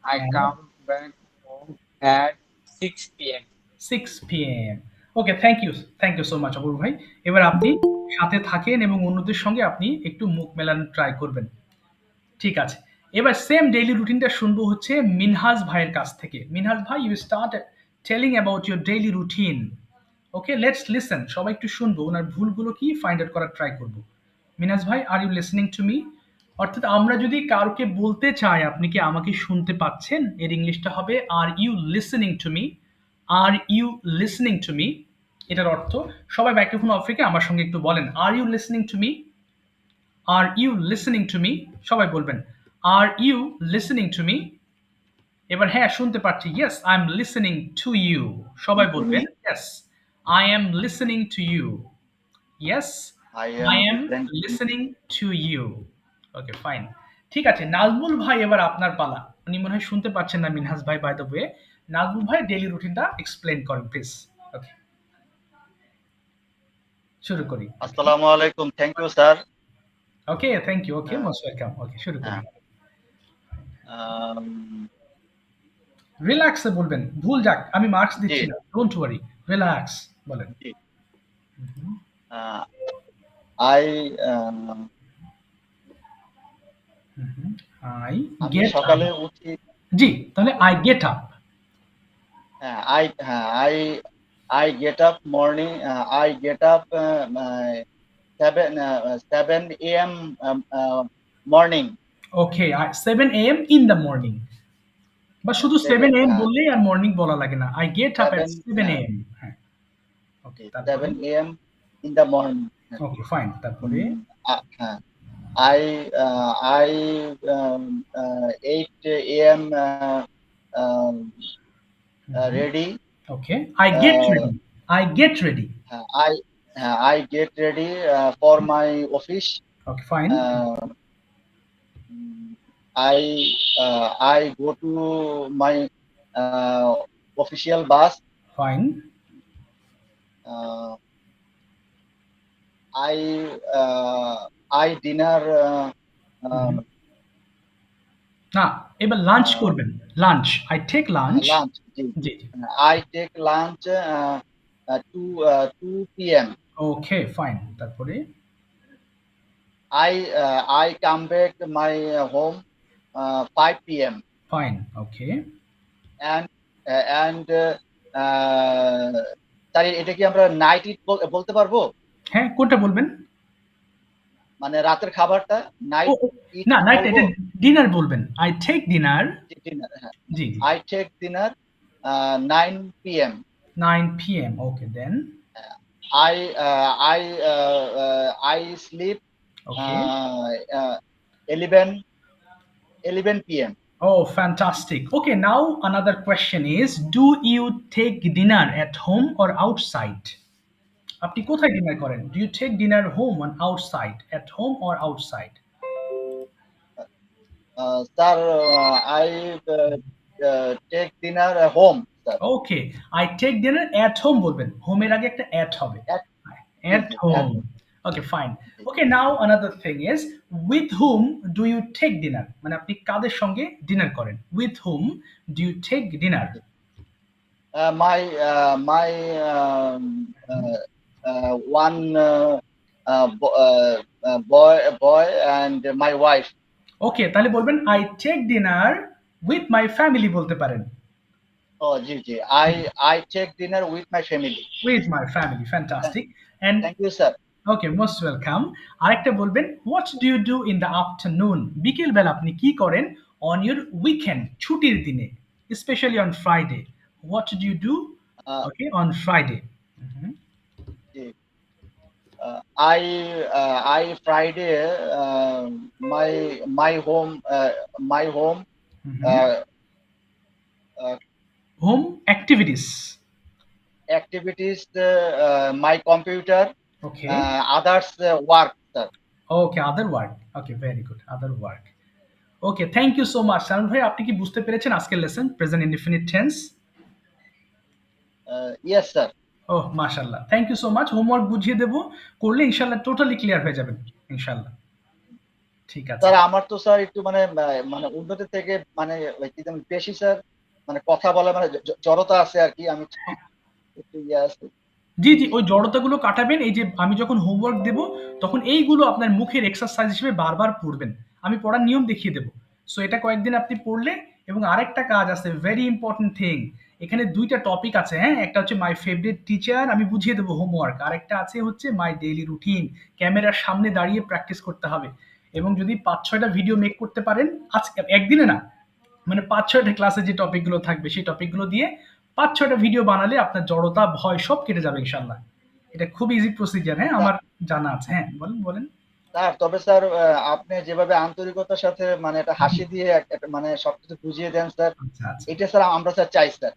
I at come back home at 6 p.m. 6 p.m. Okay, thank you so much Apurba ভাই। এবার আপনি সাথে থাকেন এবং অন্যদের সঙ্গে আপনি একটু মুখ মেলানোর ট্রাই করবেন। ঠিক আছে। এবার সেম ডেইলি রুটিনটা শুনবো হচ্ছে মিনহাজ ভাইয়ের কাছ থেকে। মিনহাজ ভাই, you start telling about your daily routine. Okay, let's listen. সবাই একটু শুনবো, ওনার ভুলগুলো কি ফাইন্ড আউট করার ট্রাই করবো। মিনহাজ ভাই, are you listening to me? অর্থাৎ আমরা যদি কাউকে বলতে চাই আপনি কি আমাকে শুনতে পাচ্ছেন, এর ইংলিশটা হবে are you listening to me? Are you listening to me? এটার অর্থ, সবাই মাইক্রোফোন অফ রেখে আমার সঙ্গে একটু বলেন, are you listening to me? Are you listening to me? সবাই বলবেন, are you listening to me? এবার হ্যাঁ শুনতে পাচ্ছি, yes I am listening to you. সবাই বলবেন, yes I am listening to you. Yes I I am am listening to you. Listening to you. Okay, fine. ঠিক আছে, নাজমুল ভাই, এবার আপনার পালা। উনি মনে হয় শুনতে পাচ্ছেন না মিনহাজ ভাই, বাই দ্য ওয়ে। নাজমুল ভাই ডেইলি রুটিনটা এক্সপ্লেন করেন প্লিজ। ওকে, শুরু করি। আসসালামু আলাইকুম। Thank you sir. Okay, thank you. Okay, most welcome. Okay, শুরু করি। হ্যাঁ, আম, রিল্যাক্সে বলবেন, ভুল যাক, আমি মার্কস জি দিচ্ছি না, ডোন্ট ওয়ারি, রিল্যাক্স বলেন। জি আই আই আমি গেট আপ। সকালে উঠি। জি, তাহলে I get up. I get up morning. I get up 7 a.m. Morning. Okay, 7 a.m. In the morning, বা শুধু 7 a.m. বললেই আর মর্নিং বলা লাগে না, I get up at 7 a.m. হ্যাঁ, ওকে, তারপরে 7 a.m. in the morning. Okay, fine, তারপরে হ্যাঁ, I 8 a.m. Um, ready. Okay, I get ready. I get ready. I I get ready for my office. Okay, fine. I go to my official bus. Fine. Uh, I dinner না, এবার lunch করবেন। Lunch, I take lunch. lunch. জি জি। I take lunch 2 p.m. Okay, fine, তারপরে I come back my home 5 p.m. Fine. Okay, and তাই এটা কি আমরা নাইট ইট বলতে পারবো? হ্যাঁ, কোনটা বলবেন? মানে রাতের খাবারটা নাইট ইট না, নাইট, বলবো? এটা ডিনার বলবেন। I take dinner. ডিনার, হ্যাঁ। জি, I take dinner 9 p.m. 9 p.m. Okay, then I sleep okay. 11 p.m. Oh, fantastic. Okay, now another question is, do you take dinner at home or outside? আপনি কোথায় dinner করেন? Do you take dinner home or outside? At home or outside? Sir, I take dinner at home, sir. Okay, I take dinner at home বলবেন, হোমের আগে একটা at হবে, At, at home. Okay fine. Okay, now another thing is with whom do you take dinner, মানে আপনি কাদের সঙ্গে dinner করেন, with whom do you take dinner. my one boy and my wife. Okay, তাহলে বলবেন I take dinner with my family বলতে পারেন। Oh, জি, I take dinner with my family. With my family, fantastic. And Thank you, sir. Okay, most welcome. আরেকটা বলবেন what do you do in the afternoon, বিকেল বেলা আপনি কি করেন অন ইউর উইকেন্ড, ছুটির দিনে, specially on Friday, what do you do Uh, okay on Friday. জি, I Friday my home uh, uh, home activities. activities my computer okay others work, sir. Okay, other work, okay very good, other work. Okay, thank you so much Salman ভাই, আপনি কি বুঝতে পেরেছেন আজকের lesson present indefinite tense? Yes, sir. ওহ মাশাআল্লাহ, thank you so much. Homework বুঝিয়ে দেবো, করলে ইনশাআল্লাহ টোটালি ক্লিয়ার হয়ে যাবেন ইনশাআল্লাহ। ঠিক আছে। স্যার আমার তো স্যার একটু মানে উন্নতি থেকে মানে ওই কি যেন বেশি স্যার মানে কথা বলা মানে জড়তা আছে আর কি, আমি একটু ইয়ে আছে। জি, জি, ওই জড়তাগুলো কাটাবেন। এই যে আমি যখন হোমওয়ার্ক দেব, তখন এইগুলো আপনার মুখের এক্সারসাইজ হিসেবে বারবার পড়বেন। আমি পড়ার নিয়ম দেখিয়ে দেব। সো এটা কয়েকদিন আপনি পড়লে, এবং আরেকটা কাজ আছে, ভেরি ইম্পর্টেন্ট থিং। এখানে ২ টা টপিক আছে, হ্যাঁ? একটা হচ্ছে মাই ফেভারিট টিচার, আমি বুঝিয়ে দেব হোমওয়ার্ক। আরেকটা আছে হচ্ছে মাই ডেইলি রুটিন। ক্যামেরার সামনে দাঁড়িয়ে প্র্যাকটিস করতে হবে। এবং যদি ৫-৬ টা ভিডিও মেক করতে পারেন, আজকে একদিনে না, মানে ৫-৬ টা ক্লাসে যে টপিকগুলো থাকবে সেই টপিকগুলো দিয়ে ৫-৬ টা ভিডিও বানালে আপনার জড়তা, ভয় সব কেটে যাবে ইনশাআল্লাহ। এটা খুব ইজি প্রসিজার, হ্যাঁ? আমার জানা আছে। হ্যাঁ, বলেন, বলেন। স্যার তবে স্যার আপনি যেভাবে আন্তরিকতার সাথে মানে একটা হাসি দিয়ে মানে সবকিছু বুঝিয়ে দেন স্যার, আচ্ছা, আচ্ছা। এটা স্যার আমরা স্যার চাই স্যার।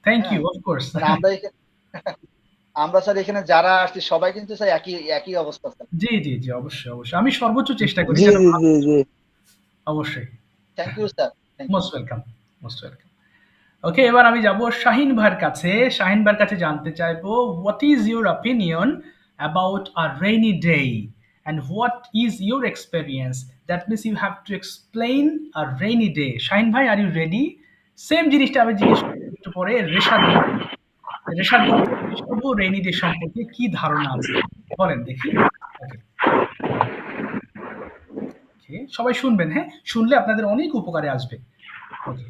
থ্যাংক হ্যাঁ ইউ, অফ কোর্স। মানে আমরা স্যার এখানে যারা আসছি সবাই কিন্তু স্যার একই অবস্থা স্যার। জি, জি, জি, অবশ্যই, অবশ্যই। আমি সর্বোচ্চ চেষ্টা করি জি যেন জি জি জি অবশ্যই। Thank you sir, thank you. Most welcome, most welcome. Okay, এবার আমি যাব শাহিন ভাইয়ের কাছে। শাহিন ভাইয়ের কাছে জানতে চাইবো, what is your opinion about a rainy day and what is your experience? That means you have to explain a rainy day. Shahin ভাই, আর ইউ রেডি? সেম জিনিসটা আমি জিজ্ঞেস করব একটু পরে রেশাদ ভাইকে। রেশাদ ভাইকে জিজ্ঞেস করবো রেইনি ডে সম্পর্কে কি ধারণা আছে, বলেন দেখি। ওকে, ওকে, সবাই শুনবেন, হ্যাঁ? শুনলে আপনাদের অনেক উপকারে আসবে। ওকে,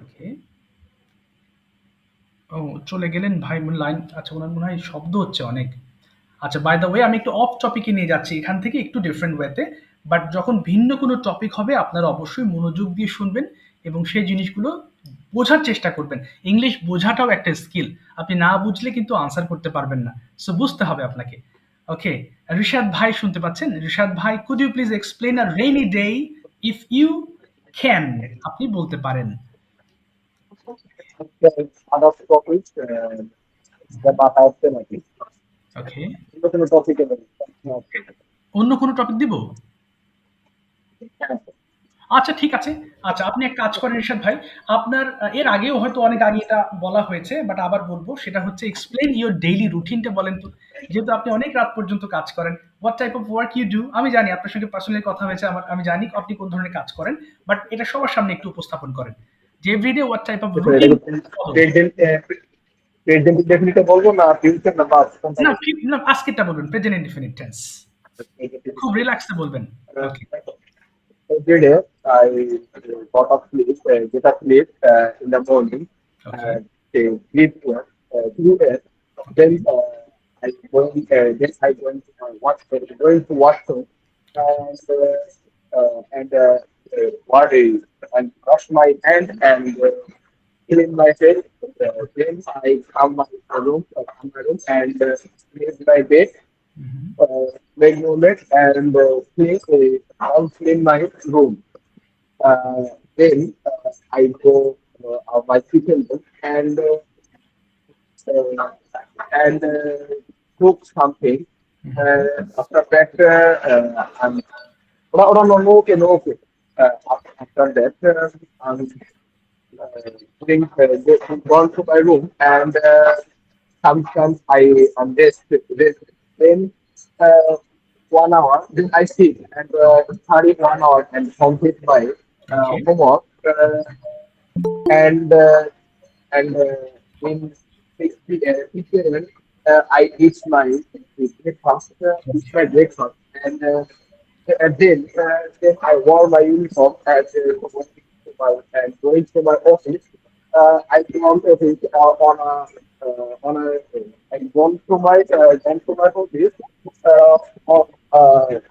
ওকে। ও, চলে গেলেন ভাই, লাইন, আচ্ছা ওনার মনে হয় শব্দ হচ্ছে অনেক। আচ্ছা, বাই দ্য ওয়ে আমি একটু অফ টপিকে নিয়ে যাচ্ছি এখান থেকে একটু ডিফারেন্ট ওয়েতে। বাট যখন ভিন্ন কোনো টপিক হবে আপনারা অবশ্যই মনোযোগ দিয়ে শুনবেন এবং সেই জিনিসগুলো বোঝার চেষ্টা করবেন। ইংলিশ বোঝাটাও একটা স্কিল। আপনি না বুঝলে কিন্তু আনসার করতে পারবেন না। সো বুঝতে হবে আপনাকে। ওকে, রিশাদ ভাই শুনতে পাচ্ছেন? রিশাদ ভাই, could you please explain a rainy day if you can? আপনি বলতে পারেন। other topics বাতা হচ্ছে নাকি ওকে, অন্য কোনো টপিকে অন্য কোনো টপিক দিব? আচ্ছা ঠিক আছে। আচ্ছা, আপনি এক কাজ করেন রিশাদ ভাই, আপনার এর আগেও হয়তো অনেক আগে এটা বলা হয়েছে, বাট আবার বলব, সেটা হচ্ছে এক্সপ্লেইন ইউর ডেইলি রুটিনটা বলেন তো। যেহেতু আপনি অনেক রাত পর্যন্ত কাজ করেন, what type of work you do? আমি জানি আপনার সঙ্গে পার্সোনালি কথা হয়েছে আমার, আমি জানি আপনি কোন ধরনের কাজ করেন, বাট এটা সবার সামনে একটু উপস্থাপন করেন যে every day what type of routine follow. Present definitely বলবো না ফিউচার না পাস্ট কোনটা না, বলবো? না, আজকেরটা বলবেন, প্রেজেন্ট ইনডিফিনিট টেন্স। খুব রিল্যাক্সে বলবেন। ওকে, Every day I got up sleep, get up sleep in the morning, okay, sleep 2 hours, then I going to washroom body and brush my hand and clean my face. Then I come my room and make my bed. Make movement and clean my room. Then I go my kitchen room and cook something. After that, I'm no okay. after that, I'm gone to my room, and sometimes I'm rest. Then uh, 1 hour, then I sleep, and study 1 hour and complete my Okay. homework. And and in 6 p.m. I eat my breakfast, and then I wore my uniform and going to my office. I gone to office on a I gone to my office.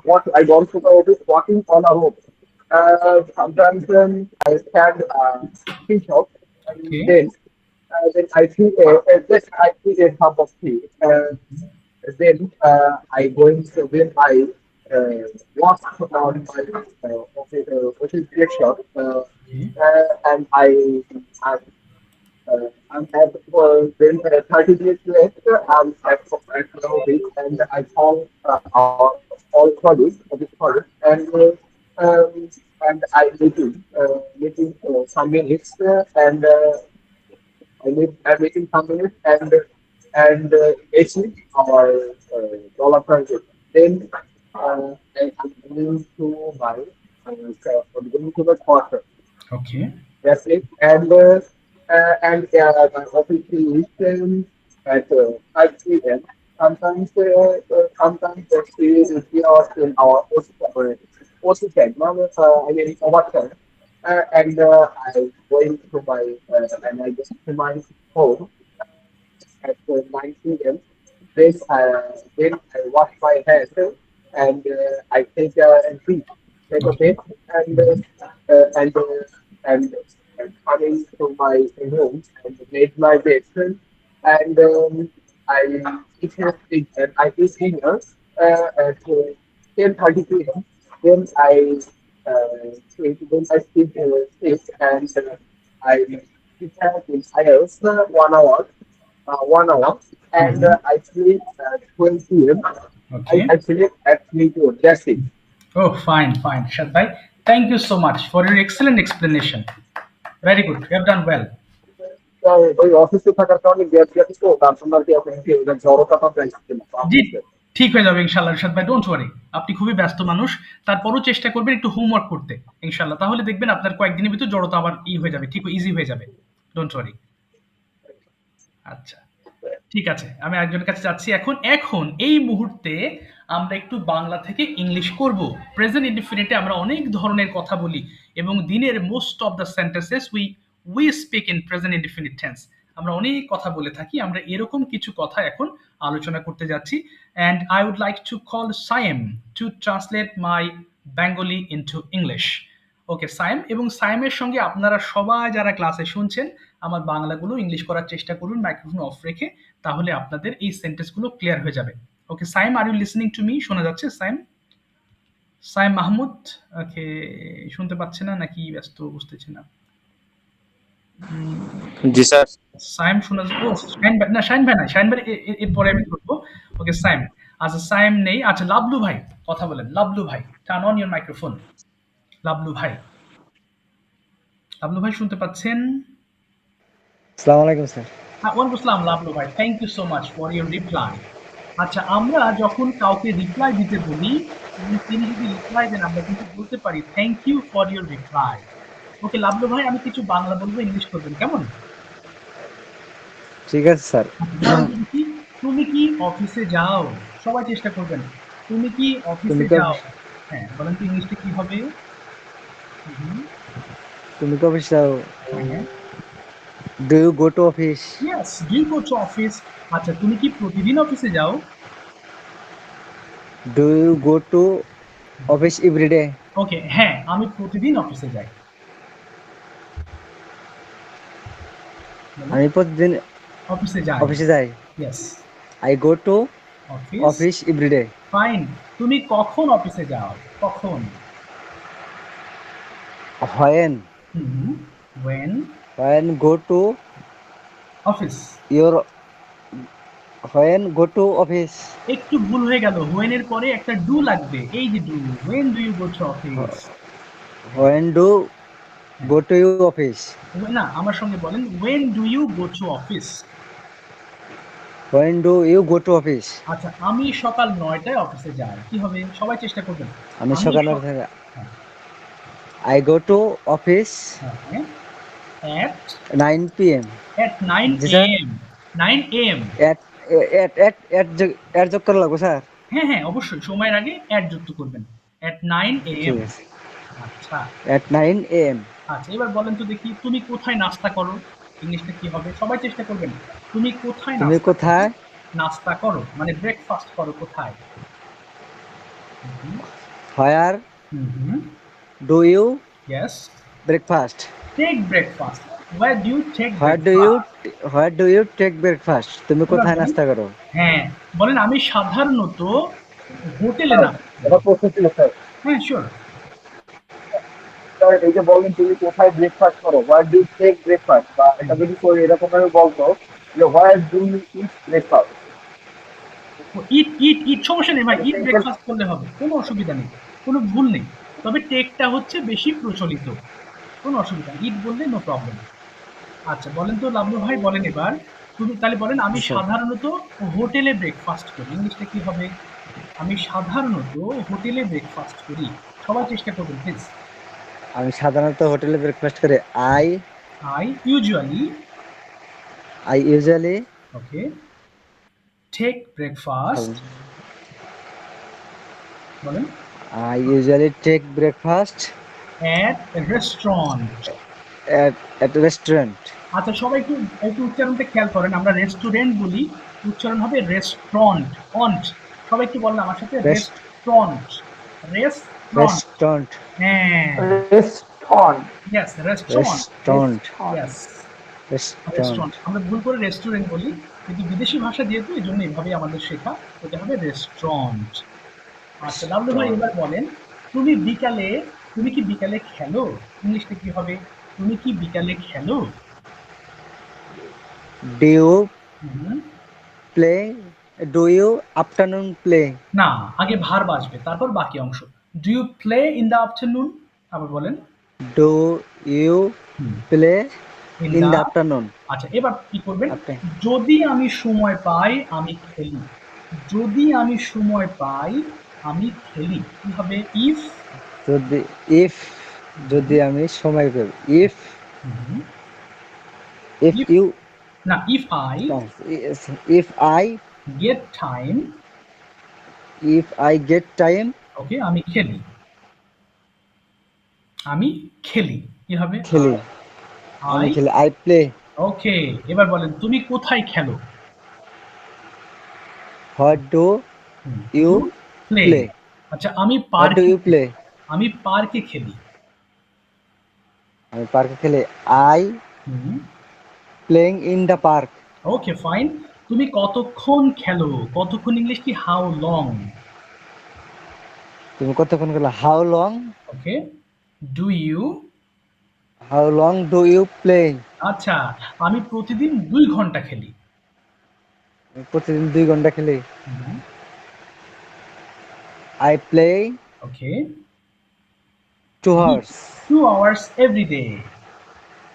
What I gone to my office walking on a road. Sometimes I stand tea shop, and Okay. then I see a cup of tea. Then I going to when I walk on my office direction, Okay. and I'm at then 30 minutes left. I'm at the office, and I call our all colleagues, office colleagues, and I meeting some minutes, and I'm waiting some minutes, and AC our dollar prices. Then I'm going to my I'm going to the quarter. Okay. That's it. My office is at 5 p.m. Sometimes the 3 hours in our OC time. I mean overtime. I going to my and I get to my home at 9 p.m. Then I wash my hands, and I take a drink, take a Okay. bit, and and coming to my room and made my bed, and I I eat dinner at 10:30 p.m. Then sleep, and I prepare in IELTS 1 hour, 1 hour, and Mhm. I sleep at 12 p.m. Okay. I sleep at 3 p.m. That's it. Oh, fine, fine. Shad bhai, thank you so much for your excellent explanation. Very good. You have done well. ওই অফিসে থাকার কারণে gas gas তো তার জন্য আর কি আপনি জড়তা পাচ্ছেন জি, ঠিক হয়ে যাবে ইনশাআল্লাহ রিশাদ ভাই, ডোন্ট ওয়ারি। আপনি খুবই ব্যস্ত মানুষ। তারপরও চেষ্টা করবেন একটু হোমওয়ার্ক করতে। ইনশাআল্লাহ। তাহলে দেখবেন আপনার কয়েকদিনের ভিতর জড়তা আবার হয়ে যাবে। ঠিক ইজি হয়ে যাবে। Don't worry. আচ্ছা। ঠিক আছে। আমি আরেকজনের কাছে যাচ্ছি এখন। এখন এই মুহূর্তে আমরা একটু বাংলা থেকে ইংলিশ করব। প্রেজেন্ট ইনডিফিনিটে আমরা অনেক ধরনের কথা বলি এবং দিনের most of the sentences we speak in present indefinite tense. আমরা অনেক কথা বলে থাকি। আমরা এরকম কিছু কথা এখন আলোচনা করতে যাচ্ছি। And I would like to call Sayem to translate my Bengali into English. Okay, Sayem এবং সায়েমের সঙ্গে আপনারা সবাই যারা ক্লাসে শুনছেন আমার বাংলাগুলো ইংলিশ করার চেষ্টা করুন মাইক্রোফোন অফ রেখে, তাহলে আপনাদের এই সেন্টেন্সগুলো ক্লিয়ার হয়ে যাবে। Okay Sayem, are you listening to me? শোনা যাচ্ছে সাইম? সাইম মাহমুদ? ওকে, শুনতে পাচ্ছে না নাকি ব্যস্ত, বুঝতেছি না। জি স্যার। সাইম শোনা ও শাইন ভাই, না শাইন ভাই না, শাইন ভাই এরপরে আমি ধরবো। ওকে সাইম, আচ্ছা সাইম নেই। আচ্ছা লাবলু ভাই কথা বলেন। লাবলু ভাই, turn on your microphone. Lablu ভাই, লাবলু ভাই শুনতে পাচ্ছেন? আসসালামু আলাইকুম স্যার। ওয়ালাইকুম আসসালাম লাবলু ভাই, thank you so much for your reply. আচ্ছা, আমরা যখন কাউকে রিপ্লাই দিতে বলি এবং তিনি যদি রিপ্লাই দেন আমরা কিন্তু বলতে পারি thank you for your reply. Okay Lablu ভাই, আমি কিছু বাংলা বলবো, ইংলিশ করবেন কেমন? ঠিক আছে স্যার। আচ্ছা, বলেন তো দেখি, তুমি কি অফিসে যাও? সবাই চেষ্টা করবেন। তুমি কি তুমি অফিসে কি যাও? অফিস হ্যাঁ, বলেন তো ইংলিশটা কি হবে? হুম, তুমি কি অফিস যাও? হ্যাঁ, হ্যাঁ। Do you go to office? Yes, do you go to office? আচ্ছা, তুমি কি প্রতিদিন অফিসে যাও? Do you go to office every day? Okay, হ্যাঁ, আমি প্রতিদিন অফিসে যাই। বলো, আমি প্রতিদিন অফিসে যাই। অফিসে যাই। Yes, I go to office. Office every day. Fine. তুমি কখন অফিসে যাও? কখন? When hmm, when when go to office. Your when go to office. একটু ভুল হয়ে গেল। when এর পরে একটা ডু লাগবে। এই যে do, when do you go to office? when do go to your office? না, আমার সঙ্গে বলেন, when do you go to office? When do you go to office? আচ্ছা, আমি সকাল ৯টায় অফিসে যাই। কি হবে? সবাই চেষ্টা করবেন। আমি আমি সকালে হ্যাঁ, I go to office হ্যাঁ, at 9 p.m. 9 G sir AM 9 AM এর যোগ করা লাগবে স্যার। হ্যাঁ, হ্যাঁ, অবশ্যই সময়ের আগে অ্যাট যুক্ত করবেন। at 9 AM। ঠিক আছে আচ্ছা, at 9 a.m. আচ্ছা, এবার বলেন তো দেখি, তুমি কোথায় নাস্তা করো? ইংলিশটা কি হবে? সবাই চেষ্টা করবেন। তুমি কোথায় তুমি নাস্তা করো? কোথায় নাস্তা করো মানে ব্রেকফাস্ট করো কোথায়? Hmm, where hmm, hmm, do you yes. breakfast? Take breakfast. Where do you take where do you breakfast? where do you take breakfast? তুমি এবার কোথায় বলেন, নাস্তা করো? হ্যাঁ, বলেন আমি সাধারণত হোটেলে স্যার নাস্তা করি। এটা প্রশ্ন ছিল স্যার। হ্যাঁ, শিওর। স্যার এই যে বললেন তুমি কোথায় ব্রেকফাস্ট করো, what do you take breakfast, বা এটা যদি করে এরকম ভাবে বলতো যে what do you eat breakfast. Eat eat eat সমস্যা নেই ভাই, ইট ব্রেকফাস্ট করলে হবে, কোনো অসুবিধা নেই, কোনো ভুল নেই। তবে টেকটা হচ্ছে বেশি প্রচলিত, কোনো অসুবিধা নেই, ইট বললে নো প্রবলেম। আচ্ছা, বলেন তো লাবলু ভাই, বলেন এবার, তুমি তাহলে বলেন আমি জি স্যার সাধারণত হোটেলে ব্রেকফাস্ট করি। ইংলিশটা কি হবে? আমি সাধারণত হোটেলে ব্রেকফাস্ট করি। সবাই চেষ্টা করবেন প্লিজ। আমি সাধারণত হোটেলে ব্রেকফাস্ট করি I I usually, I usually okay, take breakfast, বলেন, I usually take breakfast at restaurant. at a restaurant. আচ্ছা, সবাই একটু একটু উচ্চারণটা খেয়াল করেন। আমরা রেস্টুরেন্ট বলি, উচ্চারণ হবে রেস্টুরেন্ট, অন্ট। সবাই একটু বলেন আমার সাথে, Rest রেস্টুরেন্ট, রেস্টুরেন্ট। restaurant হ্যাঁ, restaurant yes, restaurant, restaurant yes, restaurant. Restaurant. আমরা ভুল করে রেস্টুরেন্ট বলি, কিন্তু বিদেশি ভাষা যেহেতু এই জন্য এইভাবেই আমাদের শেখা। এটা হবে রেস্টুরেন্ট। আচ্ছা, লাবলু ভাই Restaurant. এবার বলেন, তুমি বিকালে, তুমি কি বিকালে খেলো? ইংলিশটা কি হবে? তুমি কি বিকালে খেলো? Do you hmm, play? Do you afternoon play? না, আগে ভার্ব আসবে, তারপর বাকি অংশ। Do you play in the afternoon? আবার বলেন। Do you hmm, play in in the, the afternoon? আচ্ছা, এবার কি করবেন? After. যদি আমি সময় পাই আমি খেলি। যদি আমি সময় পাই আমি খেলি। কি হবে? ইফ, যদি if যদি আমি সময় পাই if if ইফ, you না, if I if I gate time, get time ওকে, আমি খেলি। আমি খেলি। কি হবে? খেলি আমি আই, খেলি I play. ওকে। এবার বলেন, তুমি কোথায় খেলো? What do you you play. play? আচ্ছা, আমি What do পার্কে, you play? আমি পার্কে খেলি। আমি পার্কে খেলি I hmm, playing in the park. Okay, fine. তুমি কতক্ষণ খেলো? কতক্ষণ ইংলিশ কি? How long. তুমি কতক্ষণ খেলো how long okay, do you, do you play? আচ্ছা, আমি প্রতিদিন ২ ঘন্টা খেলি। আমি প্রতিদিন 2 ঘন্টা খেলি হুম, I play okay, 2 hours. 2 hours every day.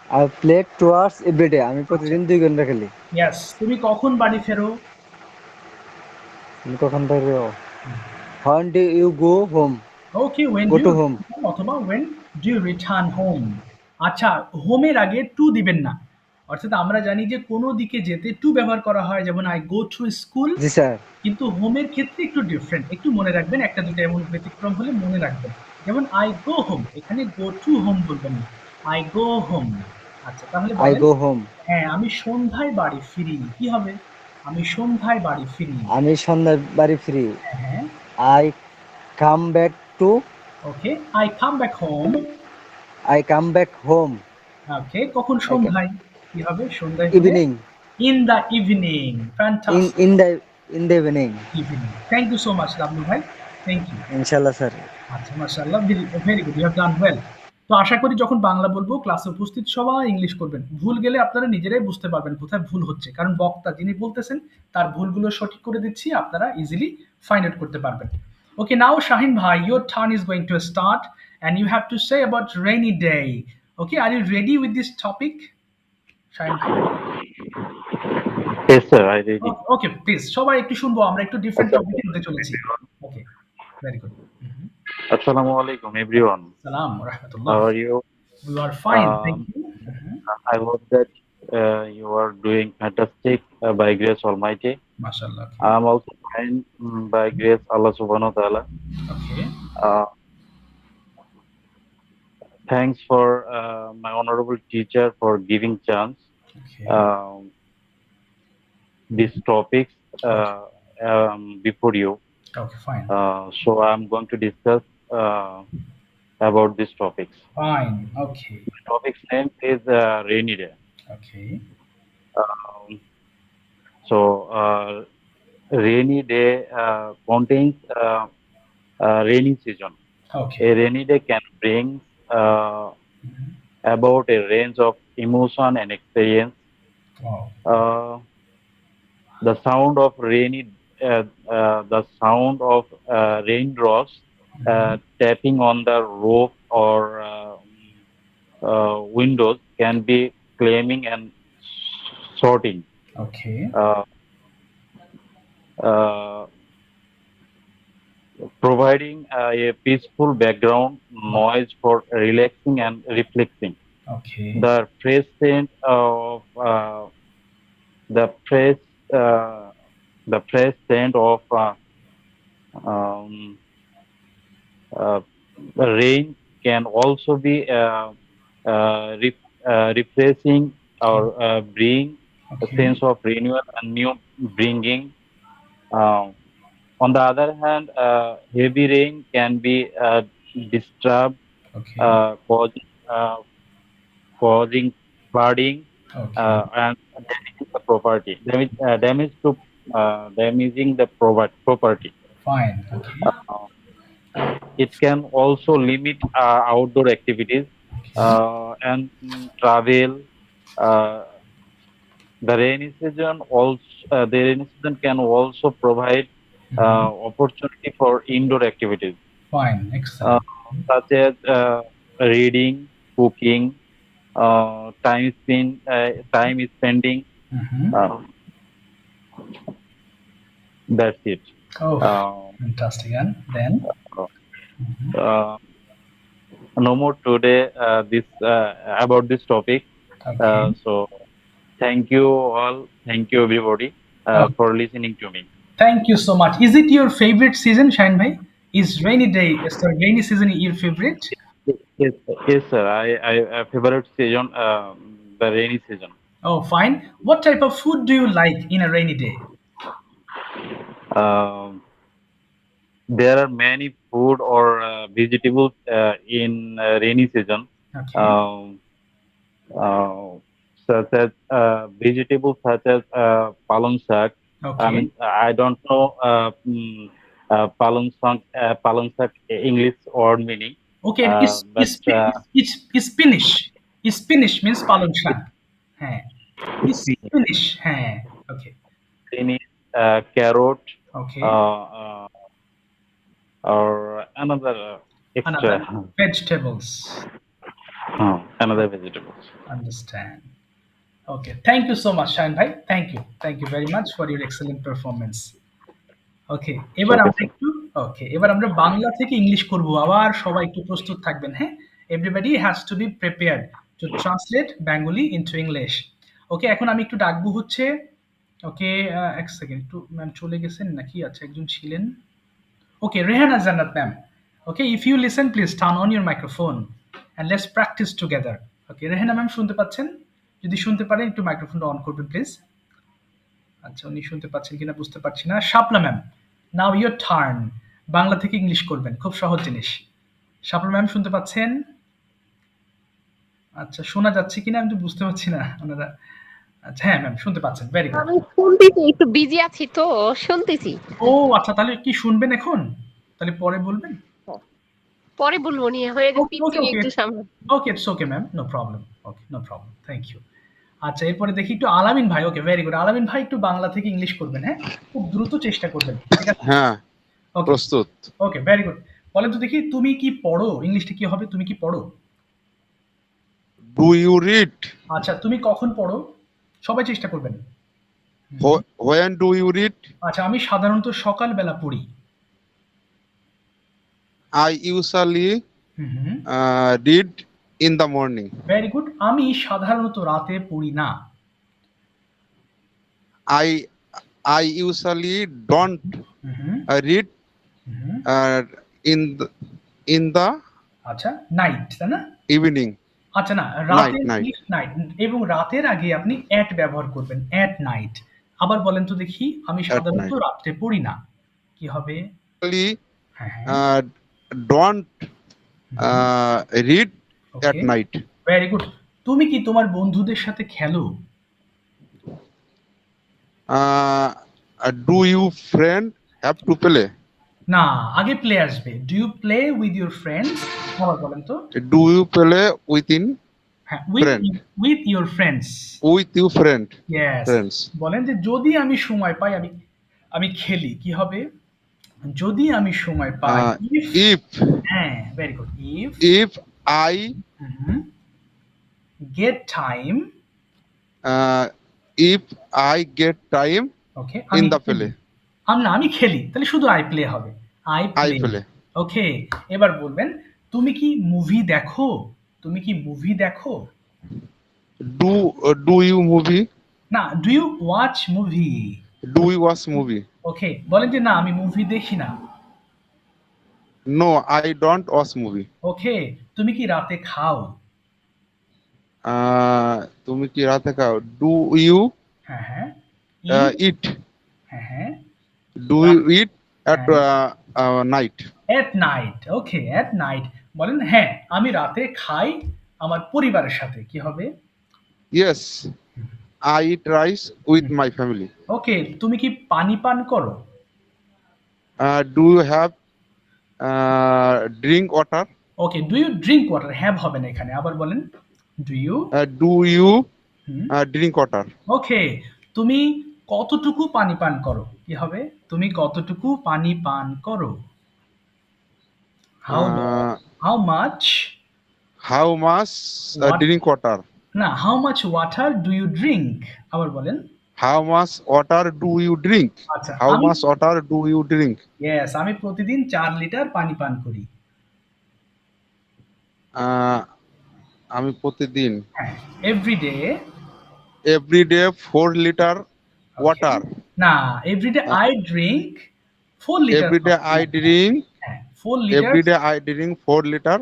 I play 2 hours every day. আমি আচ্ছা, প্রতিদিন 2 ঘন্টা খেলি। ইয়েস। তুমি কখন বাড়ি ফেরো? তুমি কখন বের হও? When do you go home? Okay, when Go do to you home. অথবা when do you return home? আচ্ছা, হোমের আগে টু দিবেন না। অর্থাৎ আমরা জানি যে কোনো দিকে যেতে টু ব্যবহার করা হয়, যেমন I go to school. G sir. কিন্তু হোমের ক্ষেত্রে একটু ডিফারেন্ট, একটু মনে রাখবেন, একটা দুটো এমন ব্যতিক্রম হলে মনে রাখবেন। যেমন আই গো হোম, এখানে গো টু হোম বলবেন না, আই গো হোম। আচ্ছা, তাহলে I বলেন, go home. হ্যাঁ, আমি সন্ধ্যায় বাড়ি ফিরি। কি হবে? আমি সন্ধ্যায় বাড়ি ফিরি। আমি সন্ধ্যায় বাড়ি ফিরি হ্যাঁ, হ্যাঁ, I come back to okay, I come back home. I come back home. Okay, কখন? I can, সন্ধ্যায়। কি হবে সন্ধ্যায় হলে? evening in the evening. Fantastic. in the evening. Evening. Thank you so much Lablu ভাই। Thank you. ইনশাআল্লাহ sir. আচ্ছা, মাশাআল্লাহ, very good, you have done well. তো আশা করি যখন বাংলা বলবো ক্লাসে উপস্থিত সবাই ইংলিশ করবেন। ভুল গেলে আপনারা নিজেরাই বুঝতে পারবেন কোথায় ভুল হচ্ছে, কারণ বক্তা যিনি বলতেছেন তার ভুলগুলো সঠিক করে দিচ্ছি, আপনারা ইজিলি ফাইন্ড আউট করতে পারবেন। ওকে, নাও শাহিন ভাই, your turn is going to start and you have to say about rainy day. Okay, are you ready with this topic, Shine bhai? Yes, sir, I ready. Okay, please সবাই একটু শুনবো, আমরা একটু different টপিকে হতে চলেছি। Okay, very good. Assalamu alaikum, everyone. সালাম রাহমাতুল্লাহ। How are you? We are fine, thank Um, you. I hope that you are doing fantastic by grace Almighty. মাশাআল্লাহ। I'm also fine by grace Allah Subhanahu wa Taala. Okay. Uh, Thanks for my honorable teacher for giving chance Okay. these topics before you. Okay, fine. So I'm going to discuss about these topics. Fine. Okay. The topic's name is rainy day. Okay. Um, Rainy day contains rainy season. Okay. A rainy day can bring about a range of emotion and experience. Wow. The sound of raindrops tapping on the roof or windows can be calming and sorting. Okay. Uh, uh, Providing a peaceful background noise for relaxing and reflecting. Okay. The fresh scent of the fresh uh, the fresh scent of um, uh, rain can also be refreshing or bring a Okay. sense of renewal and new bringing. Um, on the other hand, heavy rain can be disturbed, Okay. causing causing flooding Okay. and damaging the property, damaging the property. Fine. Okay. It can also limit outdoor activities and travel. Uh, the rainy season can also provide opportunity for indoor activities Fine. uh, Excellent. such as reading, cooking, time spending. Mm-hmm. That's it. Oh, Uh, fantastic. And then? uh, no more today. This About this topic. Okay. So thank you all. Thank you everybody Oh, for listening to me. thank you so much. Is it your favorite season, Shine bhai? Is rainy season your favorite? Yes, yes, sir. I favorite season, the rainy season. Oh, fine. What type of food do you like in a rainy day? Um, there are many food or vegetables in rainy season, Okay. um, uh, such as vegetables such as palong sak. I Okay. mean, I don't know palong sak English word meaning, Okay. And but Spanish. Spanish means palong shak. Hey. Spanish. Hey. Okay. in carrot, Okay. uh, uh, or another Another extra vegetables. another vegetables. Understand. Okay. Thank you so much, Shine bhai. Thank you. Thank you very much for your excellent performance. ওকে, এবার Okay, আমরা sir. একটু এবার আমরা বাংলা থেকে English করব। আবার সবাই একটু প্রস্তুত থাকবেন, হ্যাঁ? Everybody has to be prepared to translate Bengali into English. Okay, এখন আমি একটু ডাকবো হচ্ছে ওকে এক সেকেন্ড, একটু ম্যাম চলে গেছেন নাকি? আচ্ছা, একজন ছিলেন। Okay, Rehana Jannat ma'am. Okay, if you listen please turn on your microphone and let's practise together. Okay, Rehana ma'am শুনতে পাচ্ছেন? যদি শুনতে পারেন একটু মাইক্রোফোনটা অন করবেন প্লিজ। আচ্ছা, উনি শুনতে পাচ্ছেন কিনা বুঝতে পারছি না। Shapla ma'am, now your turn. Bangla থেকে ইংলিশ করবেন, খুব সহজ জিনিস। শাপলা ম্যাম শুনতে পাচ্ছেন? আচ্ছা, শোনা যাচ্ছে কিনা আমি তো বুঝতে পারছি না ওনারা। আচ্ছা, হ্যাঁ ম্যাম শুনতে পাচ্ছেন, ভেরি গুড। আমি শুনতেছি, একটু বিজি আছি তো শুনতেছি। ও আচ্ছা, তাহলে কি শুনবেন এখন? তাহলে পরে বলবেন? পরে বলবো নিয়ে হয়ে ওকে ওকে পিচ্ছি ওকে একটু সামনে। Okay, it's okay ma'am, no problem. Okay, no problem, thank you. আচ্ছা, এরপরে দেখি একটু আলামিন ভাই। Okay, very good. আলামিন ভাই একটু বাংলা থেকে ইংলিশ করবেন, হ্যাঁ? খুব দ্রুত চেষ্টা করবেন, ঠিক আছে? হ্যাঁ, ওকে প্রস্তুত। ওকে, ভেরি গুড। বলেন তো দেখি তুমি কি পড়ো, ইংলিশটা কি হবে, তুমি কি পড়ো? Do you read? আচ্ছা, তুমি কখন পড়ো? সবাই চেষ্টা করবেন। When do you read? আচ্ছা, আমি সাধারণত সকালবেলা পড়ি। I usually hmm. read in the morning. Very good. আমি সাধারণত রাতে পড়ি না। I usually don't hmm. read hmm. in the আচ্ছা, নাইট, তাই না? evening. আচ্ছা, না, রাতের Night. নাইট এবং রাতের আগে আপনি এট ব্যবহার করবেন, এট নাইট। আবার বলেন তো দেখি, আমি At সাধারণত night. রাত্রে পড়ি না। কি হবে? Usually হ্যাঁ, হ্যাঁ। don't read at okay, night. Very good. তুমি কি তোমার বন্ধুদের সাথে খেলো? Do you friend have to play? না, আগে প্লে আসবে। Do you play with your friends? আবার বলেন তো। Do you play within হ্যাঁ, friend? With your friends. With you friend? Yes. Friends. বলেন যে যদি আমি সময় পাই আমি আমি খেলি। কি হবে? যদি আমি সময় পাই। If হ্যাঁ, very good. If I gate time. if I get time okay, in the play. আমি খেলি, তাহলে শুধু আই প্লে হবে। I I play. play. ওকে, এবার বলবেন তুমি কি মুভি দেখো? তুমি কি মুভি দেখো? Do you movie? না, do you watch movie? Do you watch movie? Okay, বলেন যে না, আমি মুভি দেখি না। No, I don't watch movie. ওকে, তুমি কি রাতে খাও? তুমি কি রাতে খাও? Do you হ্যাঁ, হ্যাঁ। eat? হ্যাঁ, হ্যাঁ। Do you eat at night? At night. Okay, at night. বলেন হ্যাঁ, আমি রাতে খাই আমার পরিবারের সাথে। কি হবে? Yes, I eat rice with my family. ওকে, তুমি কি পানি পান করো? Do you have drink water? Okay, do you drink water? Have হবে না এখানে। আবার বলেন, do you. Do you drink water? Okay, তুমি কতটুকু পানি পান করো? কি হবে? তুমি কতটুকু পানি পান করো? How how much? How much What? drink water? না, how much water do you drink? আবার বলেন। How much water do you drink? আচ্ছা, How আমি much water do you drink? Yes, আমি প্রতিদিন 4 লিটার পানি পান করি। আমি প্রতিদিন হ্যাঁ, every day. every day 4 liter water. না, every day I drink 4 litre. Every day I drink. হ্যাঁ, 4 litre Every day I drink 4 liter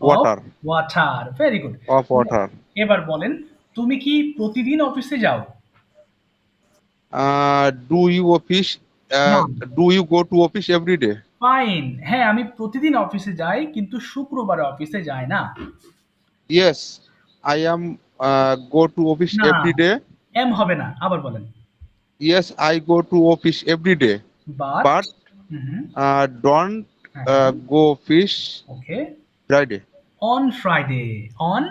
water. Water. Very good. Of water. এবার বলেন, তুমি কি প্রতিদিন অফিসে যাও? Do you office? না। Do you go to office every day? Fine. হ্যাঁ, আমি প্রতিদিন অফিসে যাই, কিন্তু শুক্রবারে অফিসে যাই না। Yes, I am go to office না, every day. এম হবে না। আবার বলেন। Yes, I go to office every day, but. but don't go office okay, Friday. On Friday. On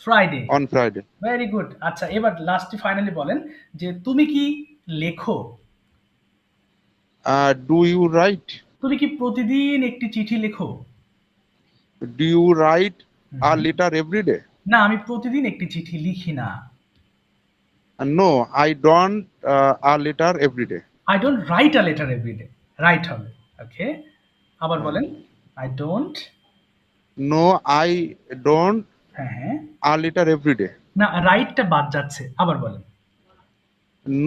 Friday. On Friday. Very good. আচ্ছা, এবার last finally বলেন যে তুমি কি লেখো? Do you write? তুমি কি প্রতিদিন একটি চিঠি লেখো? Do you write a letter every day? না, আমি প্রতিদিন একটি চিঠি লিখি না। No, I don't a letter every day. I don't write a letter every day. Write হবে। ওকে, আবার বলেন। I don't. No, I don't হ্যাঁ, হ্যাঁ। a letter every day. না, রাইটটা বাদ যাচ্ছে। আবার বলেন।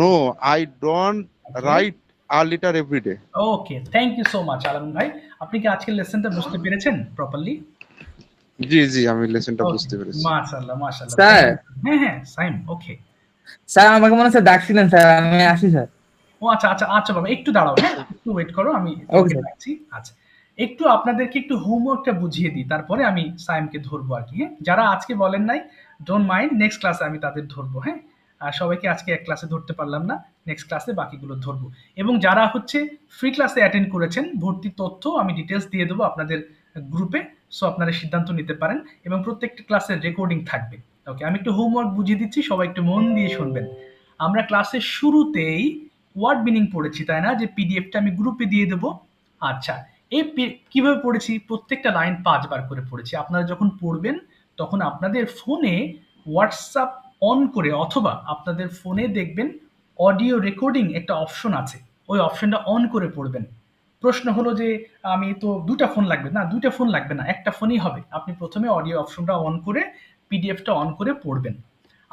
No, I don't write a letter every day. Okay, thank you so much Alamin ভাই। আপনি কি আজকের লেসনটা বুঝতে পেরেছেন প্রপারলি? জি আমি লেসনটা বুঝতে পেরেছি। মাশাআল্লাহ, মাশাআল্লাহ। স্যার। হ্যাঁ, হ্যাঁ, সাইম। ওকে। স্যার আমাকে মনে হচ্ছে ডাকছিলেন স্যার, আমি আসি স্যার। ও আচ্ছা, আচ্ছা, আচ্ছা বাবা, একটু দাঁড়াও। হ্যাঁ, একটু ওয়েট করো, আমি Okay, sir. ডাকছি। আচ্ছা, একটু আপনাদেরকে একটু হোমওয়ার্কটা বুঝিয়ে দিই, তারপরে আমি সাইমকে ধরবো আর কি। হ্যাঁ, যারা আজকে বলেন নাই, ডোন্ট মাইন্ড, নেক্সট ক্লাসে আমি তাদের ধরবো। হ্যাঁ, আর সবাইকে আজকে এক ক্লাসে ধরতে পারলাম না, নেক্সট ক্লাসে বাকিগুলো ধরবো। এবং যারা হচ্ছে ফ্রি ক্লাসে অ্যাটেন্ড করেছেন, ভর্তির তথ্য আমি ডিটেলস দিয়ে দেবো আপনাদের গ্রুপে, সো আপনারা সিদ্ধান্ত নিতে পারেন। এবং প্রত্যেকটা ক্লাসের রেকর্ডিং থাকবে। ওকে, আমি একটু হোমওয়ার্ক বুঝিয়ে দিচ্ছি, সবাই একটু মন দিয়ে শুনবেন। আমরা ক্লাসের শুরুতেই ওয়ার্ড মিনিং পড়েছি, তাই না? যে পিডিএফটা আমি গ্রুপে দিয়ে দেবো। আচ্ছা, কিভাবে পড়েছি? প্রত্যেকটা লাইন 5 বার করে পড়েছি। আপনারা যখন পড়বেন তখন আপনাদের ফোনে WhatsApp অন করে অথবা আপনাদের ফোনে দেখবেন অডিও রেকর্ডিং একটা অপশন আছে। ওই অপশনটা অন করে পড়বেন। প্রশ্ন হলো যে আমি তো ২ টা ফোন লাগবে। না ২ টা ফোন লাগবে না। একটা ফোনই হবে। আপনি ১ম এ অডিও অপশনটা অন করে পিডিএফটা অন করে পড়বেন।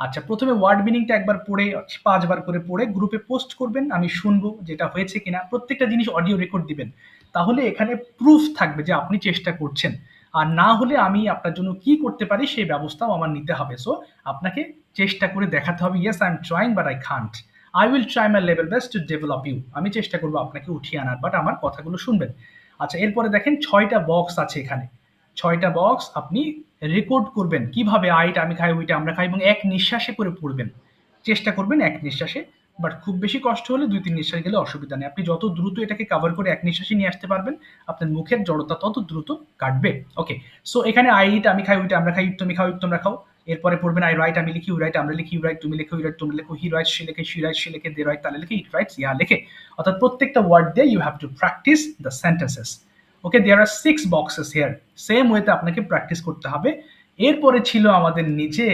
আচ্ছা, ১ম এ ওয়ার্ড মিনিংটা একবার পড়ে ৫ বার করে পড়ে গ্রুপে পোস্ট করবেন। আমি শুনবো যে এটা হয়েছে কিনা। প্রত্যেকটা জিনিস অডিও রেকর্ড দিবেন। তাহলে এখানে প্রুফ থাকবে যে আপনি চেষ্টা করছেন। আর না হলে আমি আপনার জন্য কি করতে পারি সেই ব্যবস্থাও আমার নিতে হবে। সো আপনাকে চেষ্টা করে দেখাতে হবে, yes I am trying but I can't. I will try my level best to develop you. আমি চেষ্টা করবো আপনাকে উঠিয়ে আনার, বাট আমার কথাগুলো শুনবেন। আচ্ছা, এরপরে দেখেন ৬টা বক্স আছে এখানে। ৬টা বক্স আপনি রেকর্ড করবেন। কিভাবে? আইটা আমি খাই, ওইটা আমরা খাই, এবং এক নিঃশ্বাসে করে পড়বেন। চেষ্টা করবেন এক নিঃশ্বাসে, বাট খুব বেশি কষ্ট হলে ২-৩ নিঃশ্বাস গেলে অসুবিধা নেই। আপনি যত দ্রুত এটাকে কভার করে এক নিঃশ্বাসে নিয়ে আসতে পারবেন, আপনার মুখের জড়তা তত দ্রুত কাটবে। ওকে, সো এখানে আই ইট আমি খাই, ওইটা আমরা খাই, তুমি খাও, তোমরা খাও। এরপরে পড়বেন আই রাইট আমি লিখি, ইউ রাইট আমরা লিখি, ইউ রাইট তুমি লেখো, ইউ রাইট তোমরা লেখো, হি রাইট সে লেখে, শি রাইট সে লেখে, দে রাইট তাহলে লেখে, ইট রাইটস ইয়া লেখে। অর্থাৎ প্রত্যেকটা ওয়ার্ড দিয়ে you have to practise the sentences. Okay, there are 6 boxes here. Same ওয়েতে আপনাকে প্র্যাকটিস করতে হবে। এরপরে ছিল আমাদের নিচে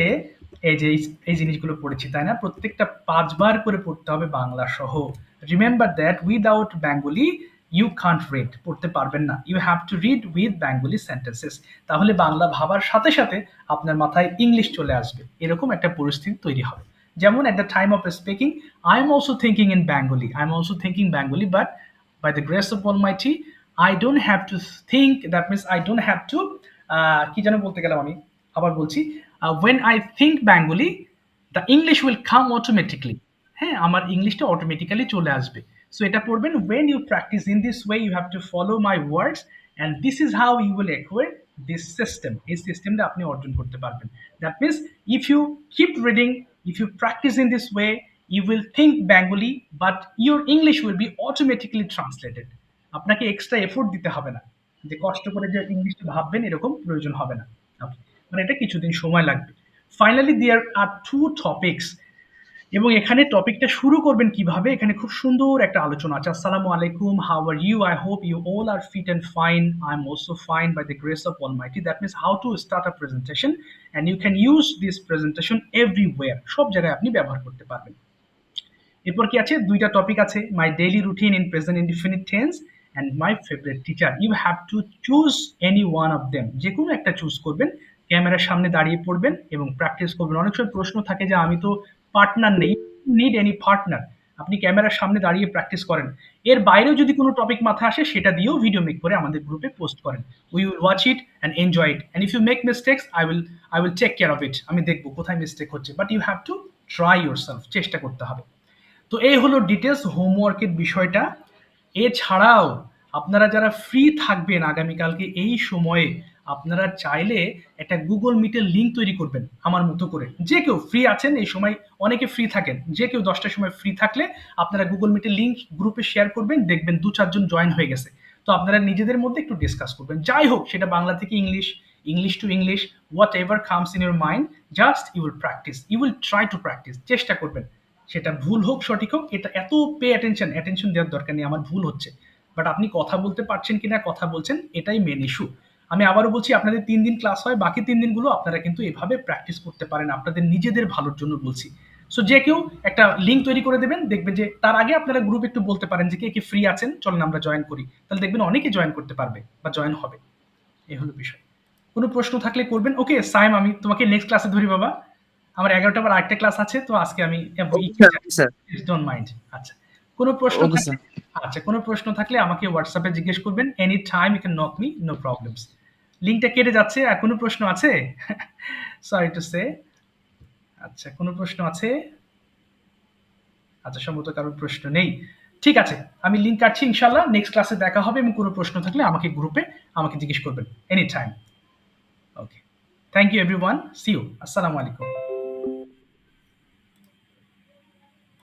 এই যে এই জিনিসগুলো পড়েছি, তাই না? প্রত্যেকটা 5 বার করে পড়তে হবে বাংলা সহ। Remember that without Bengali you can't read, পড়তে পারবেন না। You have to read with Bengali sentences. তাহলে বাংলা ভাবার সাথে সাথে আপনার মাথায় ইংলিশ চলে আসবে। এরকম একটা পরিস্থিতি তৈরি হবে। যেমন at the time of speaking, I am also thinking in Bengali. I am also thinking Bengali, but by the grace of Almighty, I don't have to think. That means I don't have to কি যেন বলতে গেলাম আমি, আবার বলছি, when I think Bengali, the English will come automatically. হ্যাঁ, আমার ইংলিশটা অটোমেটিক্যালি চলে আসবে। সো এটা পড়বেন, when you practice in this way you have to follow my words and this is how you will acquire this system. এই সিস্টেমটা আপনি অর্জন করতে পারবেন। That means if you keep reading, if you practice in this way, you will think Bengali but your English will be automatically translated. আপনাকে extra effort দিতে হবে না, যে কষ্ট করে যে ইংলিশটা ভাববেন এরকম প্রয়োজন হবে না। Okay, মানে এটা কিছুদিন সময় লাগবে। ফাইনালি দেয়ার আর 2 টপিকস, এবং এখানে টপিকটা শুরু করবেন কিভাবে, এখানে খুব সুন্দর একটা আলোচনা আছে। আসসালামু আলাইকুম, how are you? I hope you all are fit and fine. I am also fine by the grace of Almighty. That means how to start a presentation and you can use this presentation everywhere, সব জায়গায় আপনি ব্যবহার করতে পারবেন। এরপর কি আছে? 2টা টপিক আছে, my daily routine in present indefinite tense and my favourite teacher. You have to choose any one of them, যে কোনো একটা চুজ করবেন, ক্যামেরার সামনে দাঁড়িয়ে পড়বেন এবং প্র্যাকটিস করবেন। অনেক সময় প্রশ্ন থাকে যে আমি তো পার্টনার নেই, নিড এনি পার্টনার। আপনি ক্যামেরার সামনে দাঁড়িয়ে প্র্যাকটিস করেন। এর বাইরেও যদি কোনো টপিক মাথায় আসে সেটা দিয়েও ভিডিও মেক করে আমাদের গ্রুপে পোস্ট করেন। We will watch it and enjoy it, and if you make mistakes I will take care of it. আমি দেখবো কোথায় মিস্টেক হচ্ছে, but you have to try yourself, চেষ্টা করতে হবে। তো এই হলো ডিটেলস হোমওয়ার্কের বিষয়টা। এছাড়াও আপনারা যারা ফ্রি থাকবেন আগামীকালকে এই সময়ে, আপনারা চাইলে একটা গুগল মিটের লিঙ্ক তৈরি করবেন আমার মতো করে। যে কেউ ফ্রি আছেন এই সময়, অনেকে ফ্রি থাকেন, যে কেউ 10টার সময় ফ্রি থাকলে আপনারা গুগল মিটের লিঙ্ক গ্রুপে শেয়ার করবেন, দেখবেন 2-4 জন জয়েন হয়ে গেছে। তো আপনারা নিজেদের মধ্যে একটু ডিসকাস করবেন, যাই হোক সেটা বাংলা থেকে English, English to English, whatever comes in your mind, just you will practise, you will try to practise, চেষ্টা করবেন। সেটা ভুল হোক সঠিক হোক, এটা এত অ্যাটেনশন দেওয়ার দরকার নেই, আমার ভুল হচ্ছে, বাট আপনি কথা বলতে পারছেন কিনা, কথা বলছেন, এটাই মেন ইস্যু। আমি আবারও বলছি, আপনাদের 3 দিন ক্লাস হয়, বাকি 3 দিনগুলো আপনারা কিন্তু এভাবে প্র্যাকটিস করতে পারেন, আপনাদের নিজেদের ভালোর জন্য বলছি। সো যে কেউ একটা লিঙ্ক তৈরি করে দেবেন, দেখবেন যে তার আগে আপনারা গ্রুপ একটু বলতে পারেন যে কে ফ্রি আছেন, চলেন আমরা জয়েন করি, তাহলে দেখবেন অনেকে জয়েন করতে পারবে বা জয়েন হবে। এই হলো বিষয়। কোনো প্রশ্ন থাকলে করবেন। ওকে সাইম, আমি তোমাকে নেক্সট ক্লাসে ধরি বাবা, আমার 11টা আবার আরেকটা ক্লাস আছে, তো আজকে আমি ডোন্ট মাইন্ড। আচ্ছা, কোনো প্রশ্ন থাকলে, আচ্ছা কোনো প্রশ্ন থাকলে আমাকে হোয়াটসঅ্যাপে জিজ্ঞেস করবেন, any time you can knock me, no problems. লিঙ্কটা কেটে যাচ্ছে, আর কোনো প্রশ্ন আছে? Sorry to say. আচ্ছা, কোনো প্রশ্ন আছে? আচ্ছা, সম্ভবত কারোর প্রশ্ন নেই। ঠিক আছে, আমি লিঙ্ক কাটছি, ইনশাল্লাহ নেক্সট ক্লাসে দেখা হবে, এবং কোনো প্রশ্ন থাকলে আমাকে গ্রুপে আমাকে জিজ্ঞেস করবেন any time. Okay, thank you everyone, see you, আসসালামু আলাইকুম।